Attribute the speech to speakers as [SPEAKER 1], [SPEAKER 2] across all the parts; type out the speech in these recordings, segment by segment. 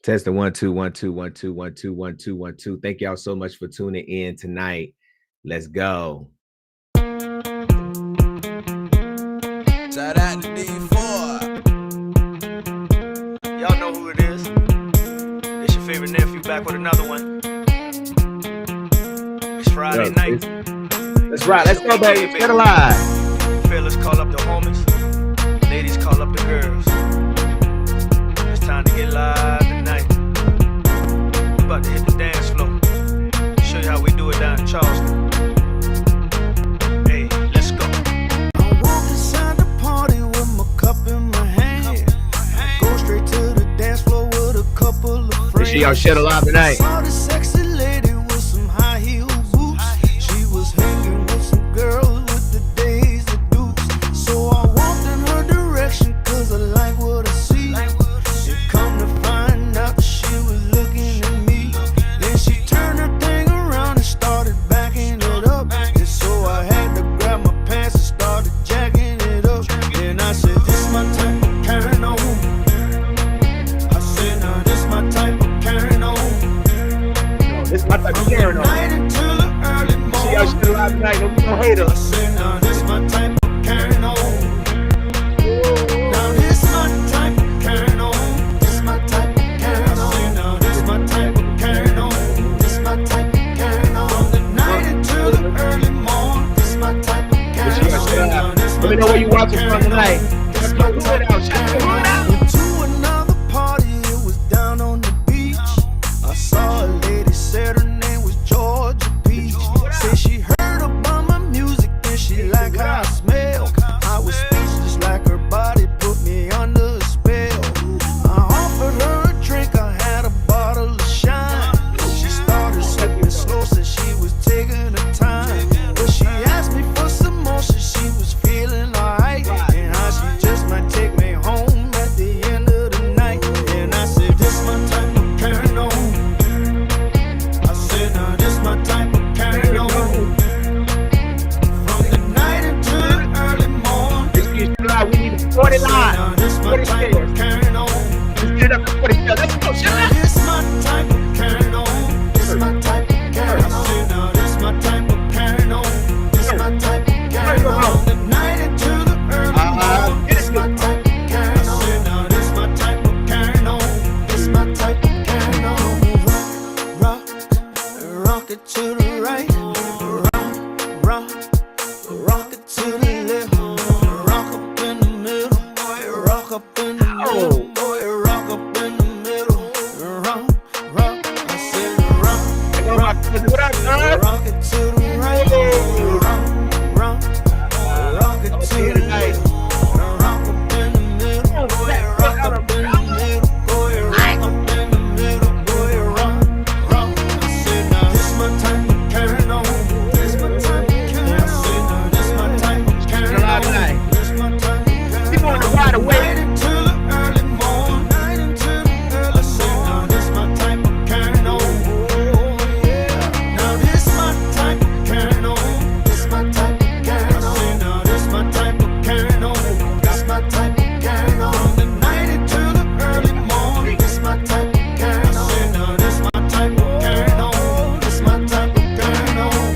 [SPEAKER 1] Test the 1 2 1 2 1 2 1 2 1 2 1 2. Thank y'all so much for tuning in tonight. Let's go.
[SPEAKER 2] Shout out to D4.
[SPEAKER 3] Y'all know who it is. It's your favorite nephew back with another one. It's Friday night.
[SPEAKER 1] That's right. Let's go, baby. Get alive.
[SPEAKER 3] Fellas call up the homies. Ladies call up the girls. It's time to get live tonight. We about to hit the dance floor. Show you how we do it down in Charleston. Hey, let's go.
[SPEAKER 2] I walk inside the party with my cup in my hand. I go straight to the dance floor with a couple of friends.
[SPEAKER 1] Make sure y'all share alive tonight.
[SPEAKER 2] Saw the sexy lady with some high heel boots. She was hanging with some girls with the Daisy Dukes. So I walked in her direction cause I like what I see. She come to find out she was looking at me. Then she turned her thing around and started backing it up. And so I had to grab my pants and started jacking it up. Then I said, this my type of carrying on. I said, now this my type of carrying on.
[SPEAKER 1] This my type of carrying on.
[SPEAKER 2] Night until the early morning.
[SPEAKER 1] See y'all share alive tonight. Don't be no hater.
[SPEAKER 2] I said, now this my type of carrying on. Now this my type of carrying on. This my type of carrying on. Now this my type of carrying on. This my type of carrying on. From the night until the early morning. This my type of carrying on. Now this
[SPEAKER 1] Let me know where you watching from tonight. Let's go. Do it out. Shout it out.
[SPEAKER 2] Went to another party, it was down on the beach. I saw a lady, said her name was Georgia Peach. Said she heard about my music and she liked how I smell. I was speechless like her body put me under a spell. I offered her a drink, I had a bottle of shine. She started sipping slow, said she was taking her time. But she asked me for some more, said she was feeling alright. And how she just might take me home at the end of the night. And I said, this my type of carrying on. I said, now this my type of carrying on. From the night until the early morning.
[SPEAKER 1] Let's get live. We need 40 live.
[SPEAKER 2] Now this my
[SPEAKER 1] 40
[SPEAKER 2] type
[SPEAKER 1] shares.
[SPEAKER 2] of carrying on.
[SPEAKER 1] Let's get it up to 40 shares. Let's go. Shut
[SPEAKER 2] Now
[SPEAKER 1] up.
[SPEAKER 2] this my type of carrying on. This my type of carrying on. Now this my type of carrying on. This my type of carrying on. From the night until the early morning. This my type of carrying on. Now this my type of carrying on. This my type of carrying on. Rock, rock it to the right. Rock, rock it to the left. Rock up in the middle. Rock up in the middle. Boy, rock up in the middle. Rock, I said rock,
[SPEAKER 1] What up, son?
[SPEAKER 2] rock it to the right. Rock it to the left. Rock up in the middle. Boy, rock up in the middle. Boy, rock up in the middle. Boy, rock. I said now this my type of carrying on. This my type of carrying on. I said now this my type of carrying on. This my type of carrying on.
[SPEAKER 1] You want to ride away?
[SPEAKER 2] Night until the early morning. Night until the early morning. I said now this my type of carrying on. Now this my type of carrying on. This my type of carrying on. I said now this my type of carrying on. This my type of carrying on. From the night until the early morning. This my type of carrying on. I said now this my type of carrying on. This my type of carrying on.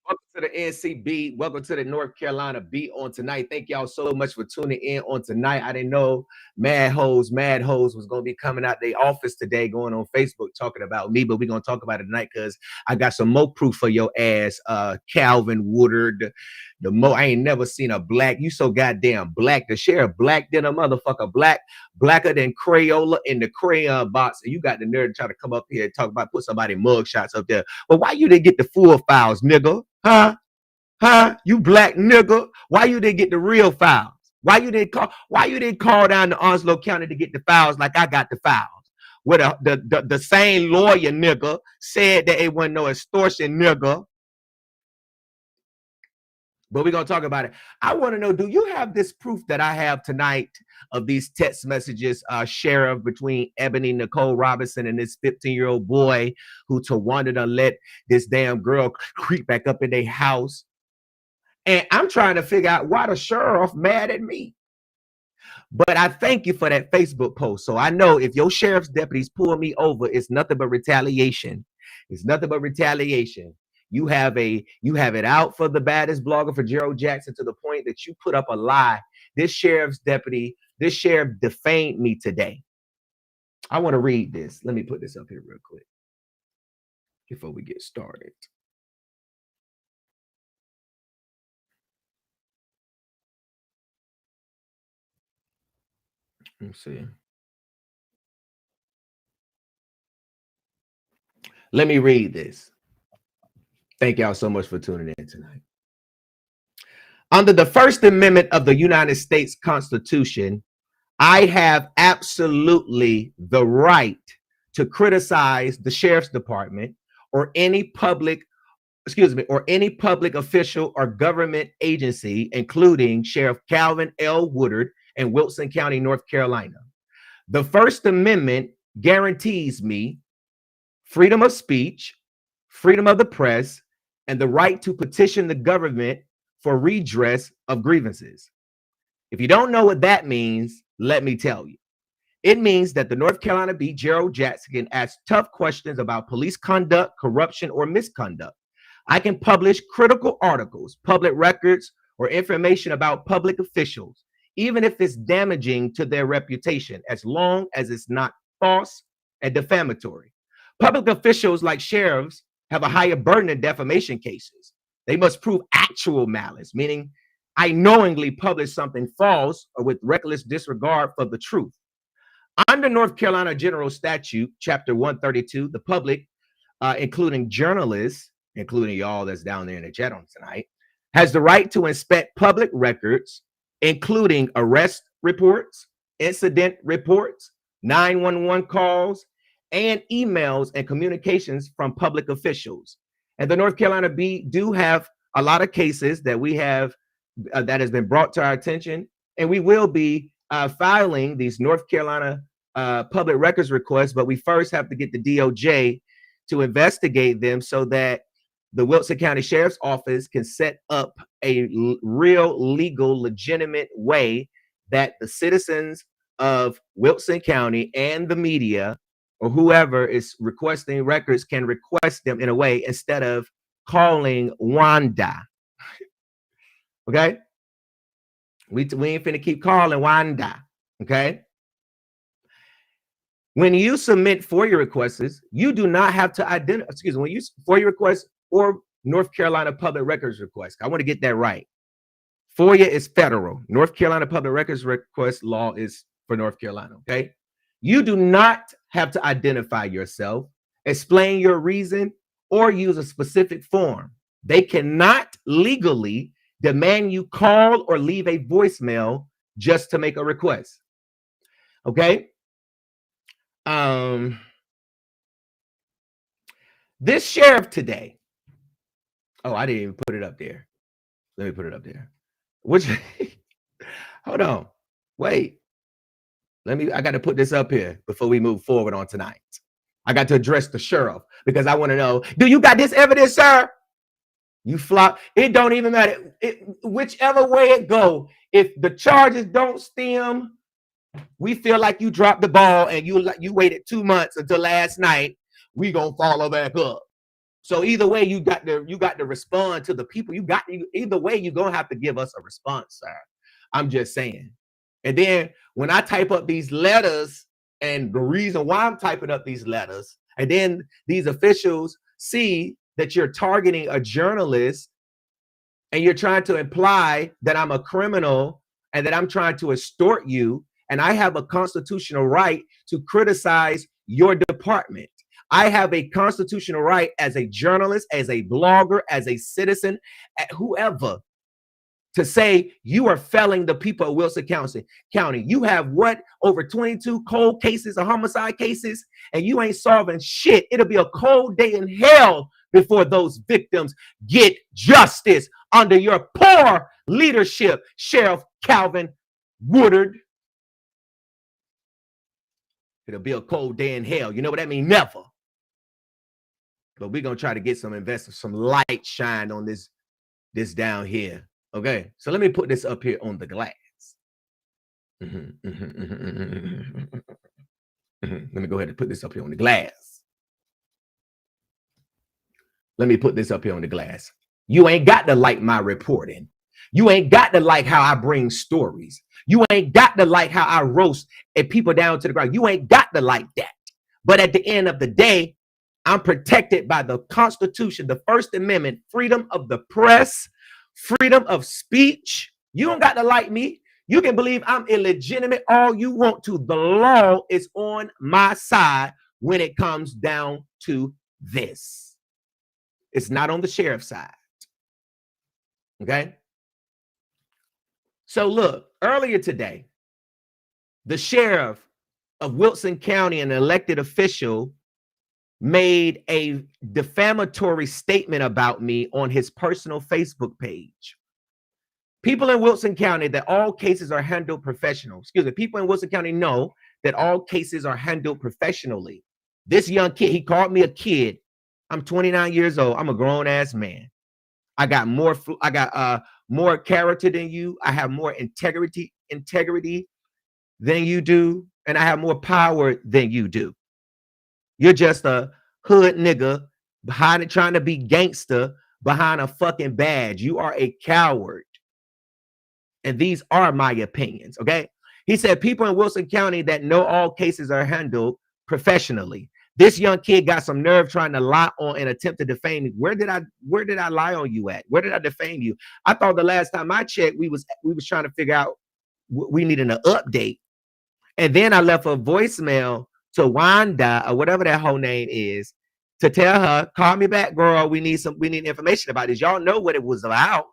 [SPEAKER 1] Welcome to the NCB. Welcome to the North Carolina Beat on tonight. Thank y'all so much for tuning in on tonight. I didn't know Mad Hoes was going to be coming out their office today, going on Facebook talking about me, but we're going to talk about it tonight because I got some more proof for your ass, Calvin Woodard. I ain't never seen a black. You so goddamn black. The sheriff black than a motherfucker. Blacker than Crayola in the crayon box. And you got the nerve to try to come up here and talk about put somebody mug shots up there. But why you didn't get the full files, nigga? Huh? You black nigga. Why you didn't get the real files? Why you didn't call down to Onslow County to get the files like I got the files? Where the same lawyer nigga said that it wasn't no extortion nigga. but we're going to talk about it. I want to know, do you have this proof that I have tonight of these text messages, Sheriff, between Ebony Nicole Robinson and this 15-year-old boy who Tawanda done let this damn girl creep back up in their house? And I'm trying to figure out why the sheriff mad at me. But I thank you for that Facebook post. So I know if your sheriff's deputies pull me over, it's nothing but retaliation. It's nothing but retaliation. You have it out for the baddest blogger, for Gerald Jackson, to the point that you put up a lie. This sheriff defamed me today. I want to read this. Let me put this up here real quick before we get started. Let's see. Let me read this. Thank y'all so much for tuning in tonight. Under the First Amendment of the United States Constitution, I have absolutely the right to criticize the sheriff's department or any public official or government agency, including Sheriff Calvin L. Woodard in Wilson County, North Carolina. The First Amendment guarantees me freedom of speech, freedom of the press, and the right to petition the government for redress of grievances. If you don't know what that means, let me tell you. It means that the North Carolina B. Gerald Jackson can ask tough questions about police conduct, corruption, or misconduct. I can publish critical articles, public records, or information about public officials, even if it's damaging to their reputation, as long as it's not false and defamatory. Public officials like sheriffs have a higher burden in defamation cases. They must prove actual malice, meaning I knowingly publish something false or with reckless disregard for the truth. Under North Carolina General Statute, Chapter 132, the public, including journalists, including y'all that's down there in the chat on tonight, has the right to inspect public records, including arrest reports, incident reports, 911 calls, and emails and communications from public officials. And the North Carolina B do have a lot of cases that we have that has been brought to our attention, and we will be filing these North Carolina public records requests, but we first have to get the DOJ to investigate them so that the Wilson County Sheriff's Office can set up a real, legal, legitimate way that the citizens of Wilson County and the media or whoever is requesting records can request them in a way instead of calling Wanda. Okay? We ain't finna keep calling Wanda. Okay? When you submit FOIA requests, you do not have to identify, when you FOIA requests or North Carolina public records request. I want to get that right. FOIA is federal. North Carolina public records request law is for North Carolina. Okay? You do not have to identify yourself, explain your reason, or use a specific form. They cannot legally demand you call or leave a voicemail just to make a request. Okay? This sheriff today. Oh, I didn't even put it up there. Let me put it up there. Which hold on. Wait. I got to put this up here before we move forward on tonight. I got to address the sheriff because I want to know, do you got this evidence, sir? You flop. It don't even matter. Whichever way it go, if the charges don't stem, we feel like you dropped the ball and you waited 2 months until last night. We gonna follow back up. So either way, you got to respond to the people. Either way, you're gonna have to give us a response, sir. I'm just saying. And then when I type up these letters, and the reason why I'm typing up these letters, and then these officials see that you're targeting a journalist and you're trying to imply that I'm a criminal and that I'm trying to extort you, and I have a constitutional right to criticize your department. I have a constitutional right as a journalist, as a blogger, as a citizen, whoever, to say you are failing the people of Wilson County. You have over 22 cold cases of homicide cases, and you ain't solving shit. It'll be a cold day in hell before those victims get justice under your poor leadership, Sheriff Calvin Woodard. It'll be a cold day in hell. You know what that means? Never. But we're going to try to get some investors, some light shine on this down here. Okay. So let me put this up here on the glass. Let me go ahead and put this up here on the glass. Let me put this up here on the glass. You ain't got to like my reporting. You ain't got to like how I bring stories. You ain't got to like how I roast people down to the ground. You ain't got to like that. But at the end of the day, I'm protected by the Constitution, the First Amendment, freedom of the press, freedom of speech. You don't got to like me. You can believe I'm illegitimate all you want to. The law is on my side when it comes down to this. It's not on the sheriff's side. Okay? So look, earlier today, the sheriff of Wilson County, an elected official, made a defamatory statement about me on his personal Facebook page. People in Wilson County that all cases are handled professionally. Excuse me. People in Wilson County know that all cases are handled professionally. This young kid, he called me a kid. I'm 29 years old. I'm a grown ass man. I got more character than you. I have more integrity than you do, and I have more power than you do. You're just a hood nigga behind it, trying to be gangster behind a fucking badge. You are a coward. And these are my opinions, okay? He said people in Wilson County that know all cases are handled professionally. This young kid got some nerve trying to lie on and attempt to defame me. Where did I lie on you at? Where did I defame you? I thought the last time I checked, we was trying to figure out we needed an update. And then I left a voicemail to Wanda or whatever that whole name is to tell her, call me back, girl. We need information about this. Y'all know what it was about.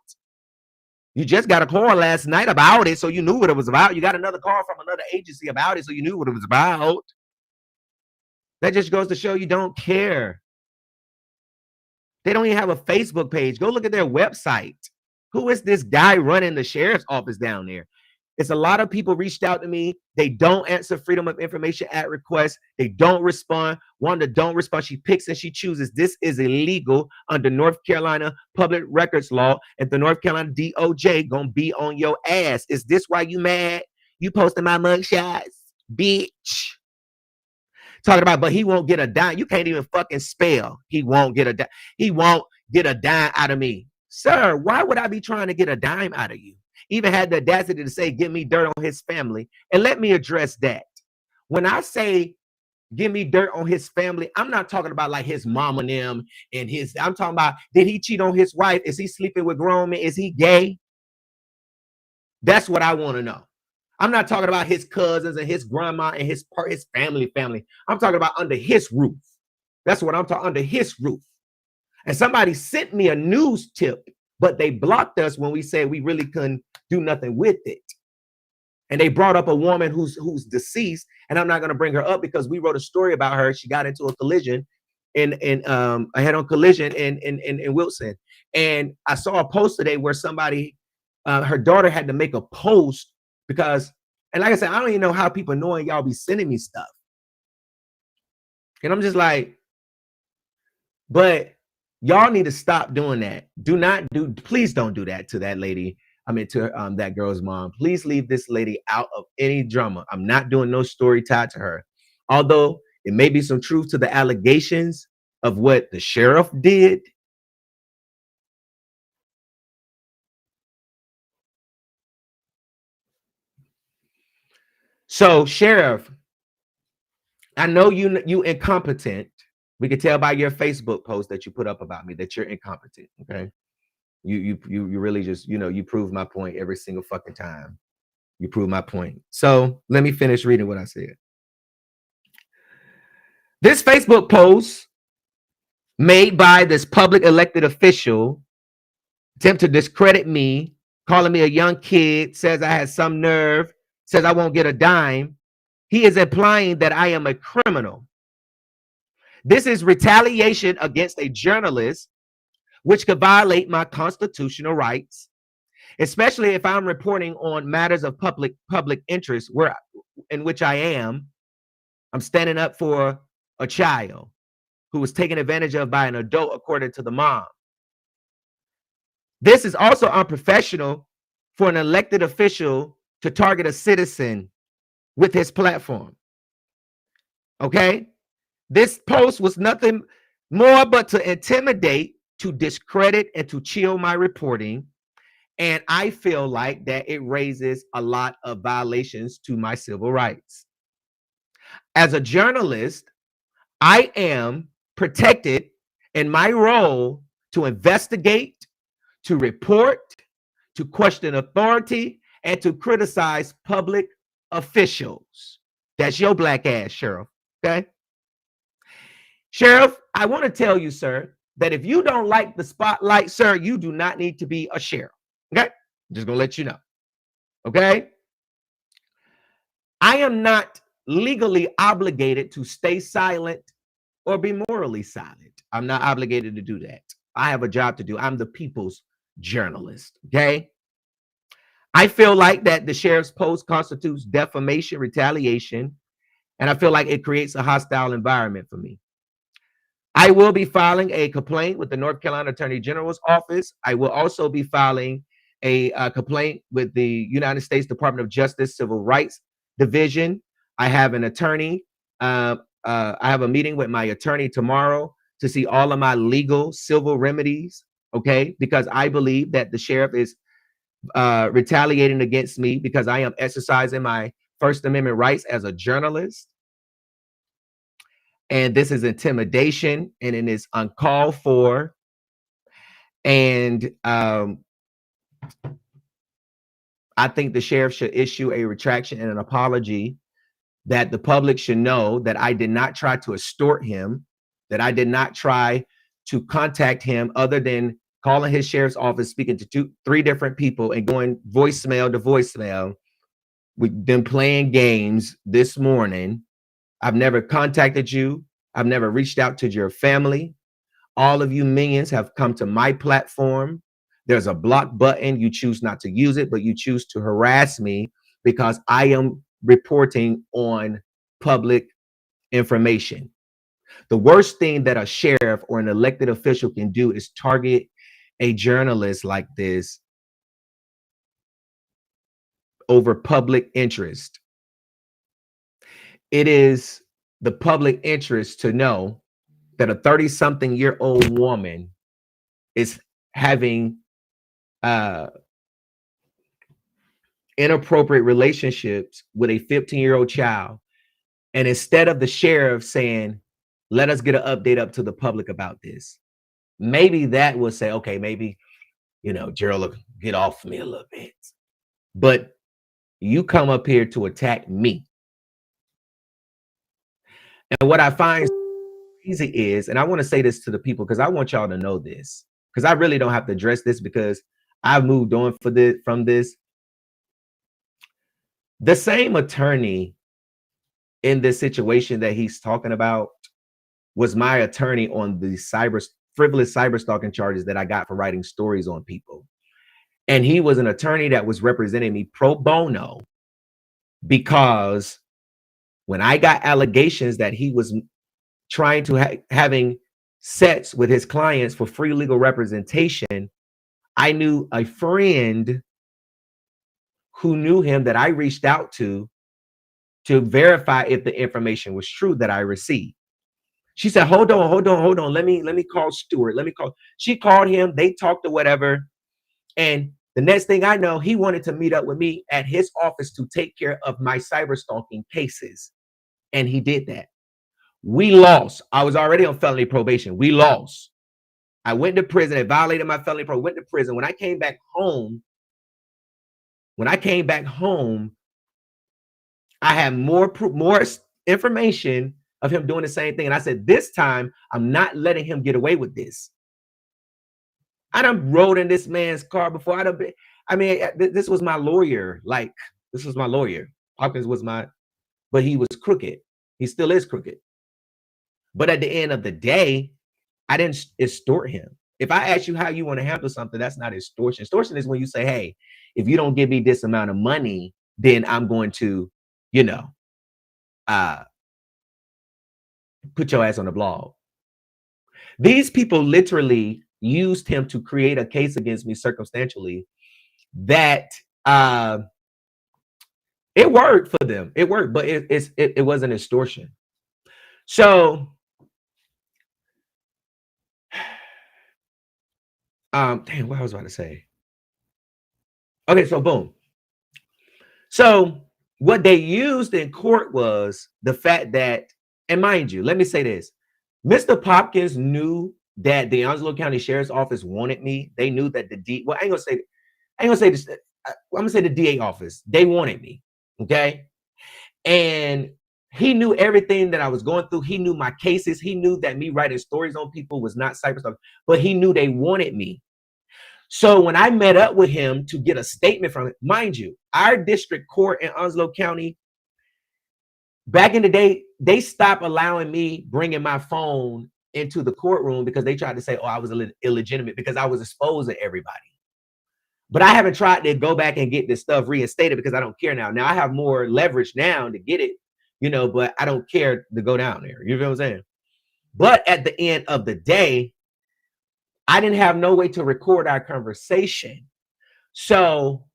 [SPEAKER 1] You just got a call last night about it, so you knew what it was about. You got another call from another agency about it, so you knew what it was about. That just goes to show you don't care. They don't even have a Facebook page. Go look at their website. Who is this guy running the sheriff's office down there? It's a lot of people reached out to me. They don't answer Freedom of Information Act requests. They don't respond. Wanda don't respond. She picks and she chooses. This is illegal under North Carolina public records law. And the North Carolina DOJ gonna be on your ass. Is this why you mad? You posting my mugshots, bitch. Talking about, but he won't get a dime. You can't even fucking spell. He won't get a dime. He won't get a dime out of me. Sir, why would I be trying to get a dime out of you? Even had the audacity to say, give me dirt on his family. And let me address that. When I say, give me dirt on his family, I'm not talking about like his mom and them and his, I'm talking about, did he cheat on his wife? Is he sleeping with grown men? Is he gay? That's what I want to know. I'm not talking about his cousins and his grandma and his family. I'm talking about under his roof. That's what I'm talking, under his roof. And somebody sent me a news tip, but they blocked us when we said we really couldn't do nothing with it. And they brought up a woman who's deceased, and I'm not going to bring her up because we wrote a story about her. She got into a collision a head-on collision in Wilson. And I saw a post today where somebody, her daughter had to make a post because, and like I said, I don't even know how people knowing y'all be sending me stuff. And I'm just like, but y'all need to stop doing that. Please don't do that to that lady. I mean, to that girl's mom. Please leave this lady out of any drama. I'm not doing no story tied to her. Although it may be some truth to the allegations of what the sheriff did. So, Sheriff, I know you incompetent. We can tell by your Facebook post that you put up about me that you're incompetent. Okay, you really just, you prove my point every single fucking time. You prove my point. So let me finish reading what I said. This Facebook post made by this public elected official attempt to discredit me, calling me a young kid, says I had some nerve, says I won't get a dime. He is implying that I am a criminal. This is retaliation against a journalist, which could violate my constitutional rights, especially if I'm reporting on matters of public interest, in which I'm standing up for a child who was taken advantage of by an adult, according to the mom. This is also unprofessional for an elected official to target a citizen with his platform. Okay? This post was nothing more but to intimidate, to discredit, and to chill my reporting. And I feel like that it raises a lot of violations to my civil rights. As a journalist, I am protected in my role to investigate, to report, to question authority, and to criticize public officials. That's your black ass, Sheriff. Okay? Sheriff, I want to tell you, sir, that if you don't like the spotlight, sir, you do not need to be a sheriff. Okay? I'm just going to let you know. Okay? I am not legally obligated to stay silent or be morally silent. I'm not obligated to do that. I have a job to do. I'm the people's journalist. Okay? I feel like that the sheriff's post constitutes defamation, retaliation, and I feel like it creates a hostile environment for me. I will be filing a complaint with the North Carolina Attorney General's office. I will also be filing a complaint with the United States Department of Justice Civil Rights Division. I have an attorney. I have a meeting with my attorney tomorrow to see all of my legal civil remedies, okay? Because I believe that the sheriff is retaliating against me because I am exercising my First Amendment rights as a journalist. And this is intimidation, and it is uncalled for. And I think the sheriff should issue a retraction and an apology, that the public should know that I did not try to extort him, that I did not try to contact him other than calling his sheriff's office, speaking to 3 different people and going voicemail to voicemail. We've been playing games this morning. I've never contacted you. I've never reached out to your family. All of you minions have come to my platform. There's a block button. You choose not to use it, but you choose to harass me because I am reporting on public information. The worst thing that a sheriff or an elected official can do is target a journalist like this over public interest. It is the public interest to know that a 30-something-year-old woman is having inappropriate relationships with a 15-year-old child. And instead of the sheriff saying, let us get an update up to the public about this, maybe that will say, okay, maybe, you know, Gerald will get off me a little bit. But you come up here to attack me. And what I find easy is, and I want to say this to the people because I want y'all to know this, because I really don't have to address this because I've moved on from this. The same attorney in this situation that he's talking about was my attorney on the frivolous cyber stalking charges that I got for writing stories on people. And he was an attorney that was representing me pro bono because when I got allegations that he was trying to having sets with his clients for free legal representation, I knew a friend who knew him that I reached out to verify if the information was true that I received. She said, hold on. Let me call Stuart. She called him. They talked or whatever. And the next thing I know, he wanted to meet up with me at his office to take care of my cyber stalking cases. And he did that. We lost. I was already on felony probation. We lost. I went to prison. It violated my felony probation. Went to prison. When I came back home, I had more information of him doing the same thing. And I said, this time, I'm not letting him get away with this. I done rode in this man's car before. This was my lawyer. This was my lawyer. Hawkins was but he was crooked. He still is crooked. But at the end of the day, I didn't extort him. If I ask you how you want to handle something, that's not extortion. Extortion is when you say, hey, if you don't give me this amount of money, then I'm going to, you know, put your ass on the blog. These people literally used him to create a case against me circumstantially that it worked for them. It worked, but it wasn't extortion. So damn, what I was about to say. Okay, so boom. So what they used in court was the fact that, and mind you, let me say this. Mr. Popkins knew that the Onslow County Sheriff's Office wanted me. They knew that I ain't gonna say this. I'm gonna say the DA office. They wanted me. Okay. And he knew everything that I was going through. He knew my cases. He knew that me writing stories on people was not cyberstalking, but he knew they wanted me. So when I met up with him to get a statement from it, mind you, our district court in Onslow County, back in the day, they stopped allowing me bringing my phone into the courtroom because they tried to say, oh, I was illegitimate because I was exposed to everybody. But I haven't tried to go back and get this stuff reinstated because I don't care now. Now I have more leverage now to get it, you know, but I don't care to go down there. You know what I'm saying? But at the end of the day, I didn't have no way to record our conversation. So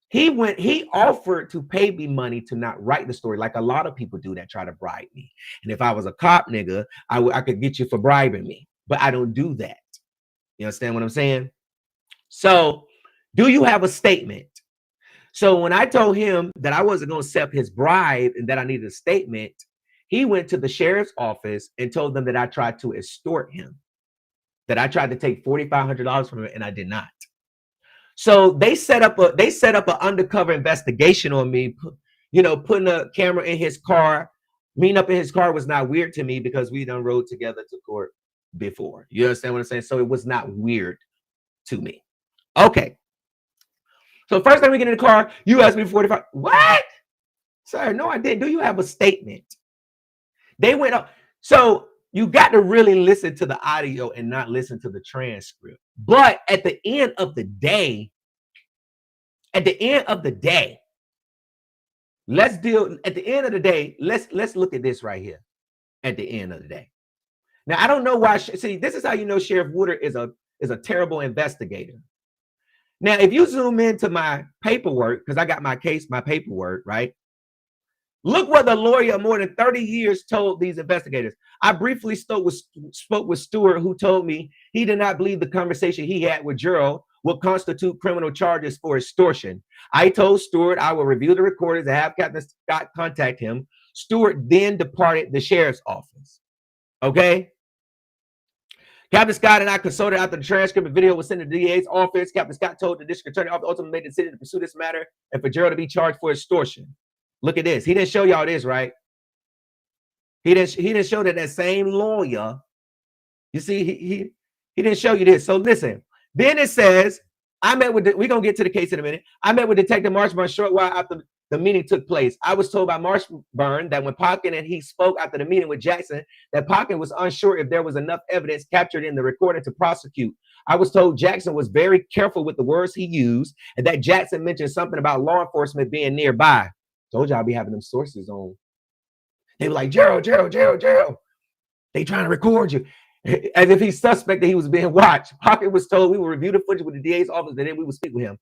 [SPEAKER 1] he offered to pay me money to not write the story, like a lot of people do that try to bribe me. And if I was a cop nigga, I could get you for bribing me, but I don't do that. You understand what I'm saying? So do you have a statement? So when I told him that I wasn't going to accept his bribe and that I needed a statement, he went to the sheriff's office and told them that I tried to extort him, that I tried to take $4,500 from him, and I did not. So they set up an undercover investigation on me, you know, putting a camera in his car. Meeting up in his car was not weird to me because we done rode together to court before. You understand what I'm saying? So it was not weird to me. Okay. So first time we get in the car, you asked me 45. What? Sir, no, I didn't. Do you have a statement? They went up. So you got to really listen to the audio and not listen to the transcript. But at the end of the day, let's look at this right here. At the end of the day. Now, I don't know why. See, this is how you know Sheriff Woodard is a terrible investigator. Now, if you zoom into my paperwork, because I got my paperwork, right? Look what the lawyer of more than 30 years told these investigators. I briefly spoke with Stewart, who told me he did not believe the conversation he had with Gerald would constitute criminal charges for extortion. I told Stewart I will review the recordings and have Captain Scott contact him. Stewart then departed the sheriff's office. Okay? Captain Scott and I consulted after the transcript and video was sent to the DA's office. Captain Scott told the district attorney office ultimately made the decision to pursue this matter and for Gerald to be charged for extortion. Look at this. He didn't show y'all this, right? He didn't show that same lawyer. You see, he didn't show you this. So listen. Then it says, we're going to get to the case in a minute. I met with Detective Marshburn a short while after the meeting took place. I was told by Marshburn that when Popkin and he spoke after the meeting with Jackson, that Popkin was unsure if there was enough evidence captured in the recording to prosecute. I was told Jackson was very careful with the words he used and that Jackson mentioned something about law enforcement being nearby. Told you I'll be having them sources on. They were like, Gerald. They trying to record you. As if he's suspect that he was being watched. Pocket was told we will review the footage with the DA's office and then we will speak with him.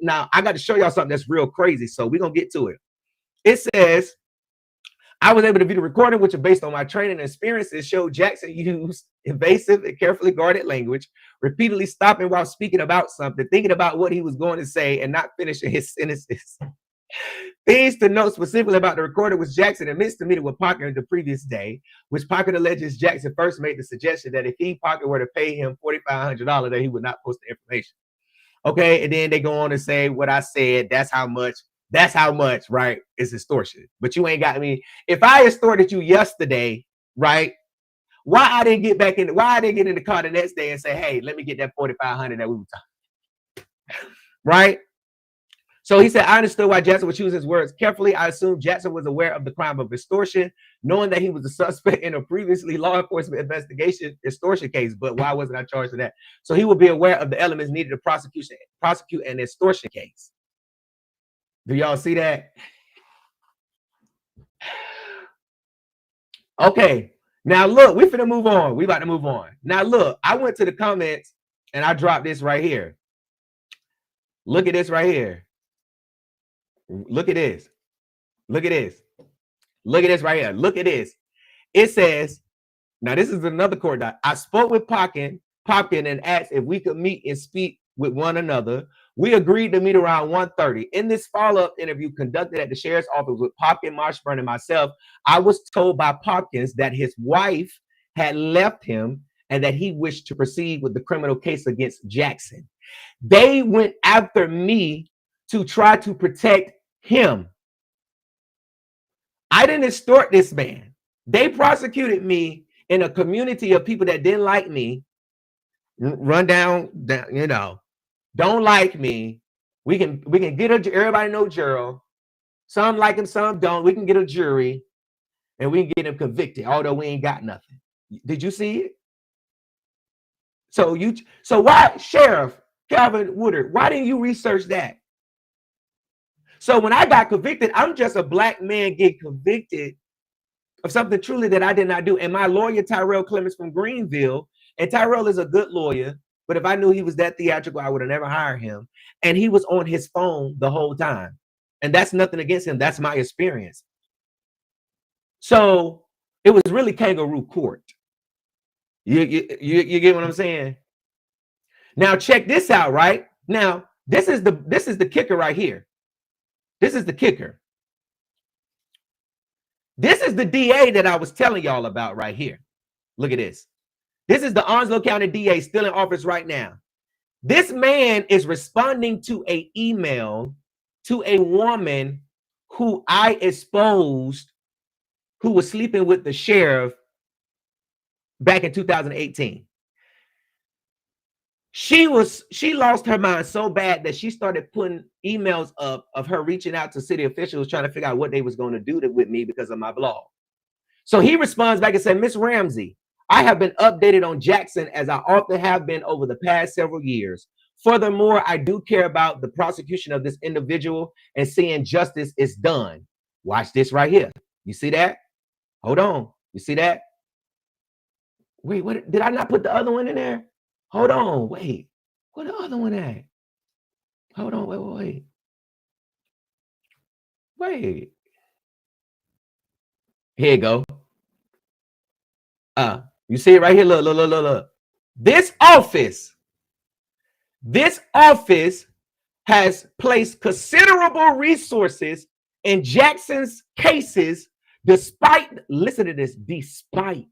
[SPEAKER 1] Now, I got to show y'all something that's real crazy. So we're going to get to it. It says, I was able to view the recording, which is based on my training and experiences, showed Jackson used evasive and carefully guarded language, repeatedly stopping while speaking about something, thinking about what he was going to say and not finishing his sentences. Things to note specifically about the recording was Jackson admits to meeting with Pocket the previous day, which Pocket alleges Jackson first made the suggestion that if Pocket were to pay him $4,500, that he would not post the information. Okay, and then they go on to say what I said. That's how much, right? It's extortion. But you ain't got me. If I extorted you yesterday, right? Why I didn't get in the car the next day and say, hey, let me get that $4,500 that we were talking. Right? So he said, I understood why Jackson would choose his words carefully. I assumed Jackson was aware of the crime of extortion, knowing that he was a suspect in a previously law enforcement investigation extortion case. But why wasn't I charged with that? So he would be aware of the elements needed to prosecute an extortion case. Do y'all see that? Okay. Now look, we finna move on. We about to move on. Now look, I went to the comments and I dropped this right here. Look at this right here. Look at this. Look at this. Look at this right here. Look at this. It says, now this is another court doc. I spoke with Popkin and asked if we could meet and speak with one another. We agreed to meet around 1:30. In this follow-up interview conducted at the sheriff's office with Popkin, Marshburn, and myself, I was told by Popkins that his wife had left him and that he wished to proceed with the criminal case against Jackson. They went after me to try to protect him. I didn't extort this man. They prosecuted me in a community of people that didn't like me, run down, you know, don't like me. We can get everybody know Gerald. Some like him, some don't. We can get a jury and we can get him convicted, although we ain't got nothing. Did you see it? So why, Sheriff Calvin Woodard, why didn't you research that? So when I got convicted, I'm just a black man getting convicted of something truly that I did not do. And my lawyer, Tyrell Clemens from Greenville, and Tyrell is a good lawyer, but if I knew he was that theatrical, I would have never hired him. And he was on his phone the whole time. And that's nothing against him. That's my experience. So it was really kangaroo court. You get what I'm saying? Now check this out, right? Now, this is the kicker right here. This is the kicker. This is the DA that I was telling y'all about right here. Look at this. This is the Onslow County DA still in office right now. This man is responding to an email to a woman who I exposed, who was sleeping with the sheriff back in 2018. She lost her mind so bad that she started putting emails up of her reaching out to city officials trying to figure out what they was going to do with me because of my blog. So he responds back and said, Miss Ramsey, I have been updated on Jackson as I often have been over the past several years. Furthermore, I do care about the prosecution of this individual and seeing justice is done. Watch this right here. You see that? Hold on. You see that? Wait, what? Did I not put the other one in there? Hold on, wait. Where the other one at? Hold on, wait. Wait. Here you go. You see it right here? Look. This office has placed considerable resources in Jackson's cases, despite, listen to this, despite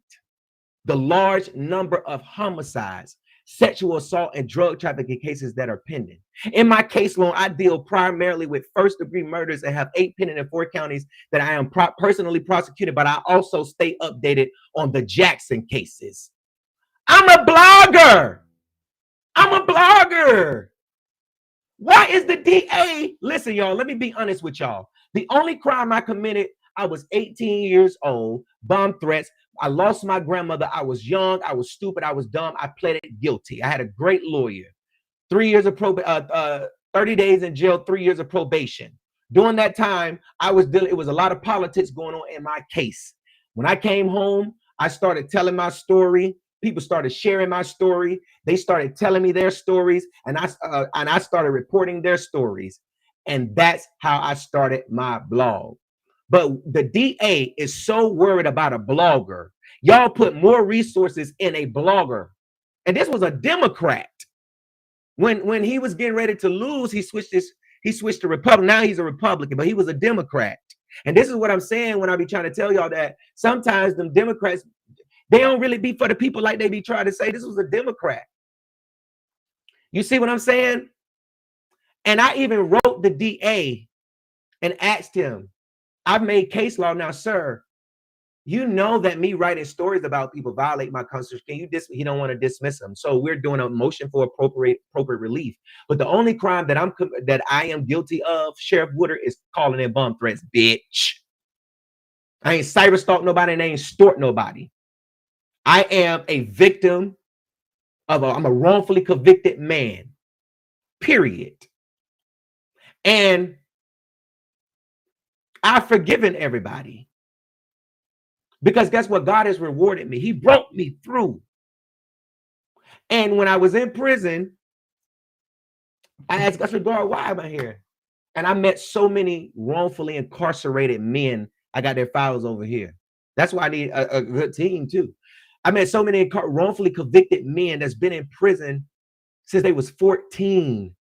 [SPEAKER 1] the large number of homicides, sexual assault, and drug trafficking cases that are pending. In my case loan, I deal primarily with first-degree murders and have 8 pending in 4 counties that I am personally prosecuted, but I also stay updated on the Jackson cases. I'm a blogger. Why is the DA? Listen, y'all, let me be honest with y'all. The only crime I committed, I was 18 years old, bomb threats. I lost my grandmother. I was young. I was stupid. I was dumb. I pleaded guilty. I had a great lawyer. 3 years of 30 days in jail, 3 years of probation. During that time, it was a lot of politics going on in my case. When I came home, I started telling my story. People started sharing my story. They started telling me their stories, and I started reporting their stories. And that's how I started my blog. But the DA is so worried about a blogger. Y'all put more resources in a blogger. And this was a Democrat. When he was getting ready to lose, he switched to Republican. Now he's a Republican, but he was a Democrat. And this is what I'm saying when I be trying to tell y'all that sometimes them Democrats, they don't really be for the people like they be trying to say. This was a Democrat. You see what I'm saying? And I even wrote the DA and asked him, I've made case law now, sir. You know that me writing stories about people violate my constitution. He don't want to dismiss them. So we're doing a motion for appropriate relief. But the only crime that I am guilty of, Sheriff Woodard, is calling in bomb threats, bitch. I ain't cyber stalk nobody and I ain't stort nobody. I am a victim I'm a wrongfully convicted man, period. And I've forgiven everybody. Because guess what? God has rewarded me. He brought me through. And when I was in prison, I asked God, God, why am I here? And I met so many wrongfully incarcerated men. I got their files over here. That's why I need a good team too. I met so many wrongfully convicted men that's been in prison since they was 14.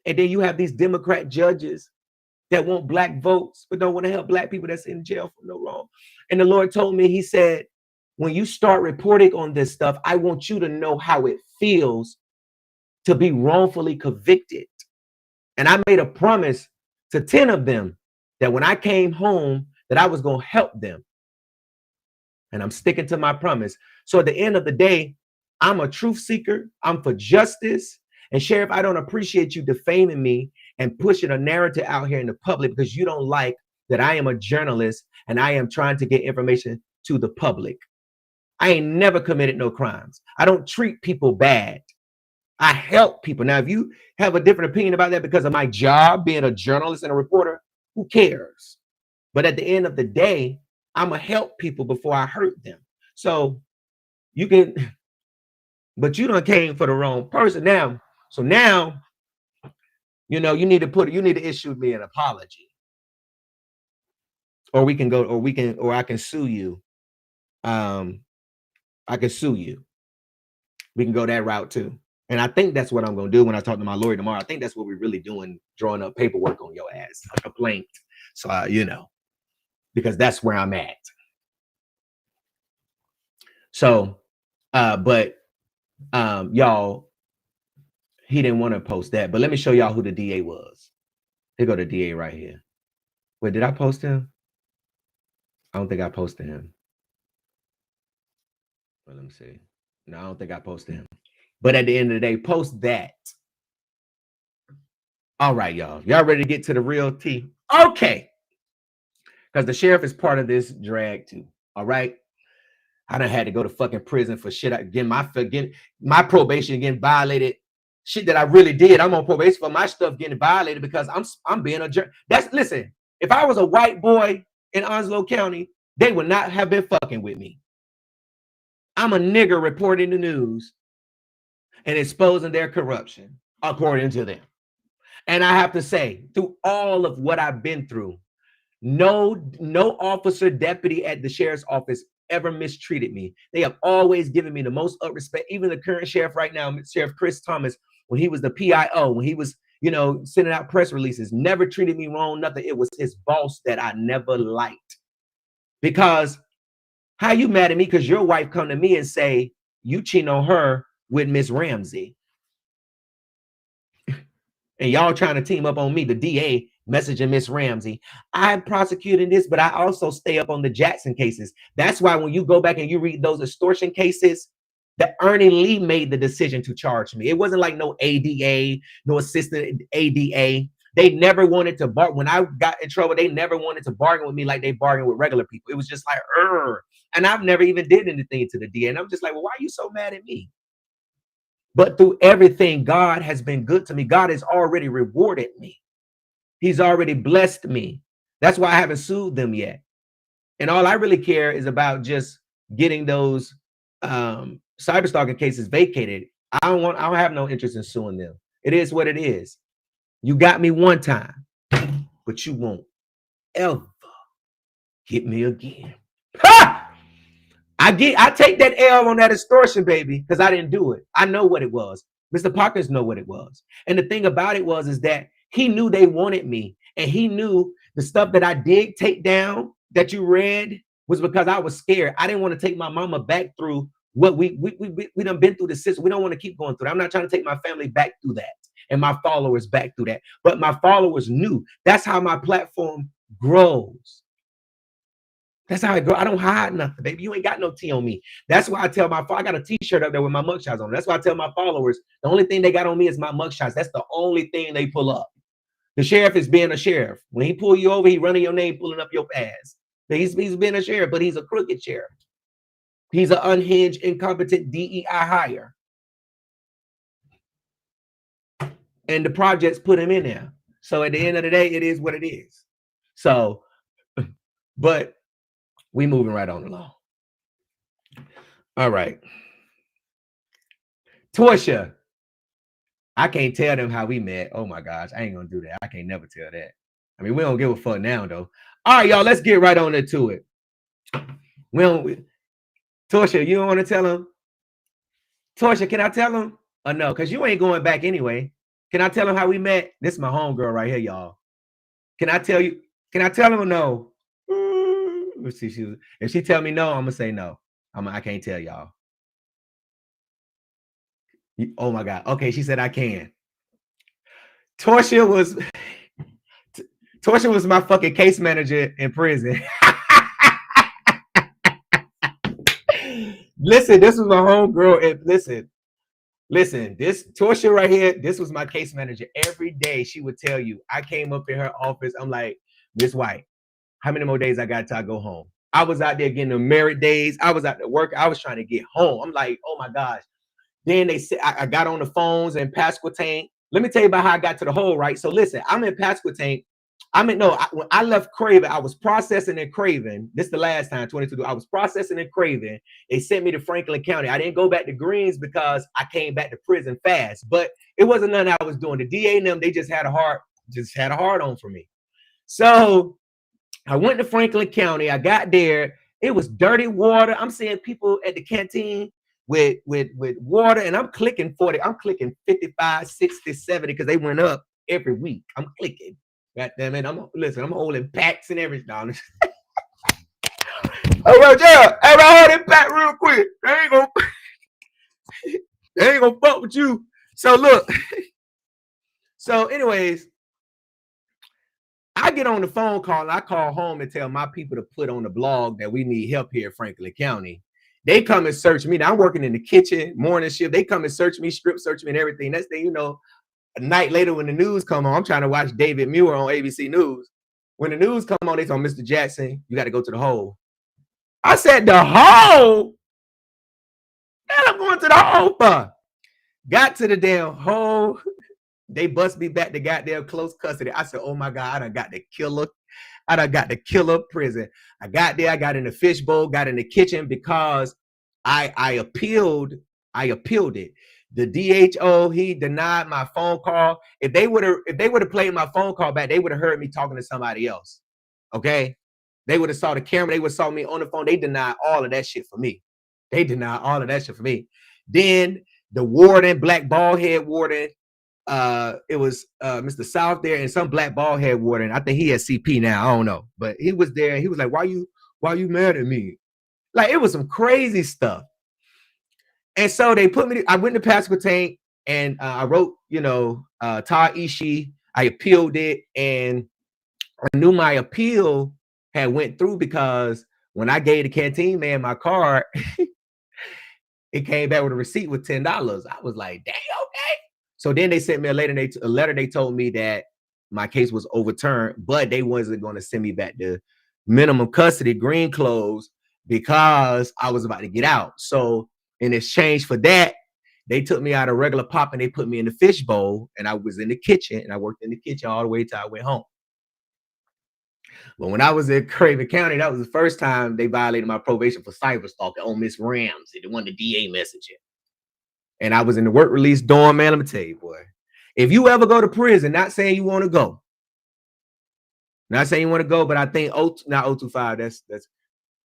[SPEAKER 1] And then you have these Democrat judges that want black votes, but don't want to help black people that's in jail for no wrong. And the Lord told me, he said, when you start reporting on this stuff, I want you to know how it feels to be wrongfully convicted. And I made a promise to 10 of them that when I came home, that I was going to help them. And I'm sticking to my promise. So at the end of the day, I'm a truth seeker. I'm for justice. And Sheriff, I don't appreciate you defaming me and pushing a narrative out here in the public because you don't like that I am a journalist and I am trying to get information to the public. I ain't never committed no crimes. I don't treat people bad. I help people. Now, if you have a different opinion about that because of my job, being a journalist and a reporter, who cares? But at the end of the day, I'm going to help people before I hurt them. So you can, but you done came for the wrong person now. So now, you know, you need to issue me an apology. Or we can go, or I can sue you. I can sue you. We can go that route too. And I think that's what I'm going to do when I talk to my lawyer tomorrow. I think that's what we're really doing, drawing up paperwork on your ass, a complaint. So, you know, because that's where I'm at. So, y'all, he didn't want to post that. But let me show y'all who the DA was. Here go the DA right here. Wait, did I post him? I don't think I posted him. Well, let me see. No, I don't think I posted him. But at the end of the day, post that. All right, y'all. Y'all ready to get to the real tea? Okay. Because the sheriff is part of this drag too. All right. I done had to go to fucking prison for shit. Again, my probation getting violated. Shit that I really did. I'm on probation for my stuff getting violated because I'm being a jerk. Listen, if I was a white boy in Onslow County, they would not have been fucking with me. I'm a nigger reporting the news and exposing their corruption, according to them. And I have to say, through all of what I've been through, no officer, deputy at the sheriff's office ever mistreated me. They have always given me the most respect. Even the current sheriff right now, Sheriff Chris Thomas, when he was the PIO, when he was, you know, sending out press releases, never treated me wrong, nothing. It was his boss that I never liked. Because how you mad at me because your wife come to me and say, you cheating on her with Miss Ramsey. And y'all trying to team up on me, the DA messaging Miss Ramsey. I'm prosecuting this, but I also stay up on the Jackson cases. That's why when you go back and you read those extortion cases, that Ernie Lee made the decision to charge me. It wasn't like no ADA, no assistant ADA. They never wanted to bargain. When I got in trouble, they never wanted to bargain with me like they bargain with regular people. It was just like, and I've never even did anything to the DA. And I'm just like, well, why are you so mad at me? But through everything, God has been good to me. God has already rewarded me. He's already blessed me. That's why I haven't sued them yet. And all I really care is about just getting those cyberstalking cases vacated. I don't have no interest in suing them. It is what it is. You got me one time, but you won't ever get me again. Ha! I take that L on that extortion, baby, because I didn't do it. I know what it was. Mr. Parkins know what it was. And the thing about it is that he knew they wanted me. And he knew the stuff that I did take down that you read was because I was scared. I didn't want to take my mama back through what we done been through the system. We don't want to keep going through that. I'm not trying to take my family back through that and my followers back through that. But my followers knew. That's how my platform grows. That's how I go. I don't hide nothing, baby. You ain't got no tea on me. That's why I tell I got a t-shirt up there with my mugshots on. That's why I tell my followers, the only thing they got on me is my mugshots. That's the only thing they pull up. The sheriff is being a sheriff. When he pull you over, he running your name, pulling up your ass. He's being a sheriff, but he's a crooked sheriff. He's an unhinged, incompetent DEI hire. And the projects put him in there. So at the end of the day, it is what it is. So, but we moving right on along. All right. Torsha. I can't tell them how we met. Oh my gosh, I ain't gonna do that. I can't never tell that. I mean, we don't give a fuck now, though. All right, y'all, let's get right on into it. Torsha, you don't want to tell them? Torsha, can I tell them? Or no? Because you ain't going back anyway. Can I tell them how we met? This is my homegirl right here, y'all. Can I tell you? Can I tell them or no? Let's see. If she tell me no, I'm gonna say no. I can't tell y'all. Oh my God. Okay, she said I can. Torsha was my fucking case manager in prison. Listen, this was my homegirl. And listen, this Torsha right here, this was my case manager. Every day she would tell you, I came up in her office. I'm like, Miss White, how many more days I got till I go home? I was out there getting the merit days. I was out there work. I was trying to get home. I'm like, oh my gosh. Then they said I got on the phones in Pasquotank. Let me tell you about how I got to the hole, right? So listen, I'm in Pasquotank. When I left Craven, I was processing in Craven. This is the last time, 22. I was processing in Craven. They sent me to Franklin County. I didn't go back to Greens because I came back to prison fast. But it wasn't nothing I was doing. The DA and them, they just had a hard on for me. So I went to Franklin County. I got there. It was dirty water. I'm seeing people at the canteen with water, and I'm clicking 40. I'm clicking 55, 60, 70 because they went up every week. I'm clicking. God damn it. I'm holding packs and everything. Oh, yo, Gerald. Hey, I hold it back real quick. They ain't gonna fuck with you. So look. So anyways, I get on the phone call and I call home and tell my people to put on the blog that we need help here in Franklin County. They come and search me. Now I'm working in the kitchen, morning shift. They come and search me, strip search me and everything. Next thing you know, a night later when the news come on, I'm trying to watch David Muir on ABC News. When the news come on, they tell Mr. Jackson, you got to go to the hole. I said, the hole? Hell, I'm going to the hole for. Got to the damn hole. They bust me back to goddamn close custody. I said, oh my God, I done got the killer prison. I got there, I got in the fishbowl, got in the kitchen because I appealed it. The DHO, he denied my phone call. If they would have played my phone call back, they would have heard me talking to somebody else. Okay. They would have saw the camera, they would have saw me on the phone. They denied all of that shit for me. Then the warden, black bald head warden, it was Mr. South there and some black bald head warden. I think he has CP now. I don't know, but he was there. He was like, "Why you mad at me?" Like it was some crazy stuff. And so they put me. I went to Pasquotank and I wrote, Todd Ishii. I appealed it, and I knew my appeal had went through because when I gave the canteen man my card, it came back with a receipt with $10. I was like, "Dang, okay." So then they sent me a letter. They told me that my case was overturned, but they wasn't going to send me back to minimum custody, green clothes, because I was about to get out. So in exchange for that, they took me out of regular pop and they put me in the fishbowl, and I was in the kitchen, and I worked in the kitchen all the way till I went home. But when I was in Craven County, that was the first time they violated my probation for cyber stalking on Miss Ramsey, the one the DA messaging. And I was in the work release dorm, man. Let me tell you, boy, if you ever go to prison, not saying you want to go, but I think not 025. That's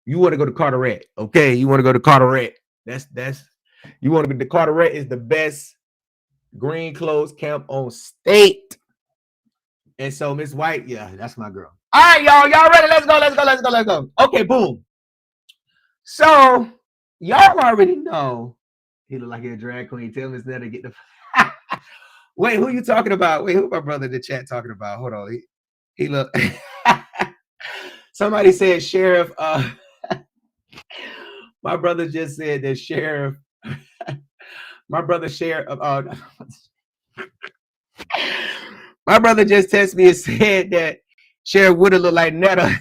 [SPEAKER 1] you want to go to Carteret, okay? You want to go to Carteret. You want to go to Carteret is the best green clothes camp on state. And so Miss White, yeah, that's my girl. All right, y'all ready? Let's go. Okay, boom. So y'all already know. He look like a drag queen. Tell Miss Netta to get the. Wait, who you talking about? Wait, who my brother in the chat talking about? Hold on. He look. Somebody said sheriff. My brother just said that sheriff. My brother sheriff. My brother just texted me and said that Sheriff Woodard look like Netta.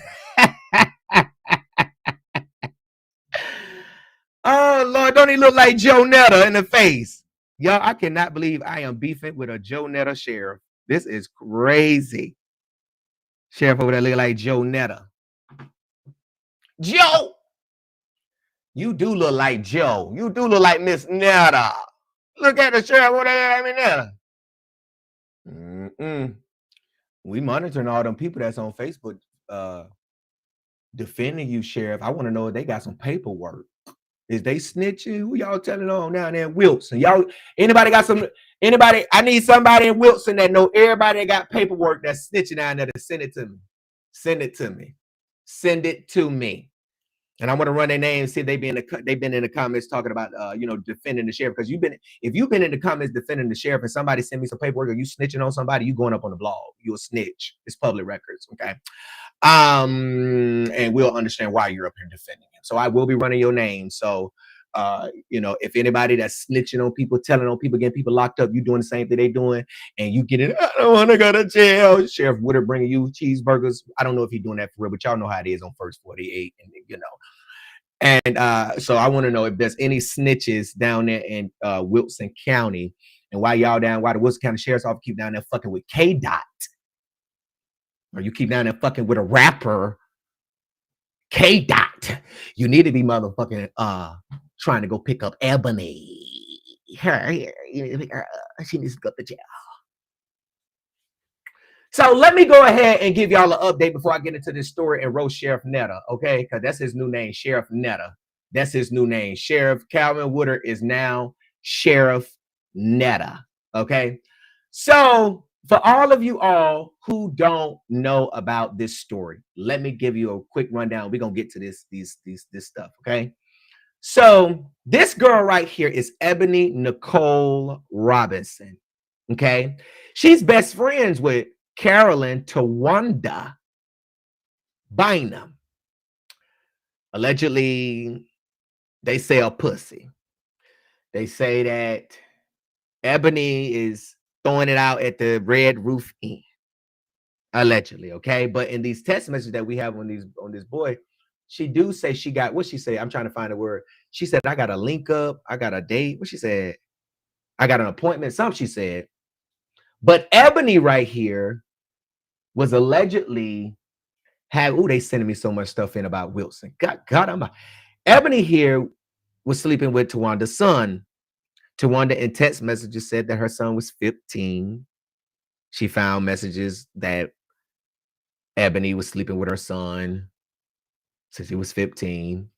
[SPEAKER 1] Oh Lord, don't he look like Joe Netta in the face? Y'all, I cannot believe I am beefing with a Joe Netta sheriff. This is crazy. Sheriff over there look like Joe Netta. Joe! You do look like Joe. You do look like Miss Netta. Look at the sheriff over there like Netta. We monitoring all them people that's on Facebook defending you, Sheriff. I want to know if they got some paperwork. Is they snitching? Who y'all telling on down there in Wilson? Y'all, anybody got some? Anybody? I need somebody in Wilson that know everybody that got paperwork that's snitching down there to send it to me. Send it to me. Send it to me. And I want to run their names. See if they've been in the comments talking about defending the sheriff. Because if you've been in the comments defending the sheriff and somebody send me some paperwork or you snitching on somebody, you going up on the blog. You're a snitch. It's public records. Okay. And we'll understand why you're up here defending him. So I will be running your name. So if anybody that's snitching on people, telling on people, getting people locked up, you doing the same thing they doing, and you get it, I don't want to go to jail. Sheriff Woodard bringing you cheeseburgers. I don't know if he's doing that for real, but y'all know how it is on First 48, and so I want to know if there's any snitches down there in Wilson County, and why the Wilson County Sheriff's Office keep down there fucking with K-Dot, or you keep down there fucking with a rapper K-Dot. You need to be motherfucking trying to go pick up Ebony. She needs to go to jail. So let me go ahead and give y'all an update before I get into this story and roast Sheriff Netta, okay? Because that's his new name, Sheriff Netta. That's his new name. Sheriff Calvin Woodard is now Sheriff Netta, okay? So for all of you all who don't know about this story, let me give you a quick rundown. We're gonna get to this stuff, okay? So this girl right here is Ebony Nicole Robinson, okay? She's best friends with Carolyn Tawanda Bynum. Allegedly, they sell pussy. They say that Ebony is throwing it out at the Red Roof Inn, allegedly, okay? But in these text messages that we have on this boy, she do say she got, what she say? I'm trying to find a word. She said, I got a link up, I got a date. What she said? I got an appointment, something she said. But Ebony right here was allegedly they sending me so much stuff in about Wilson. God, Ebony here was sleeping with Tawanda's son. Tawanda in text messages said that her son was 15. She found messages that Ebony was sleeping with her son since he was 15.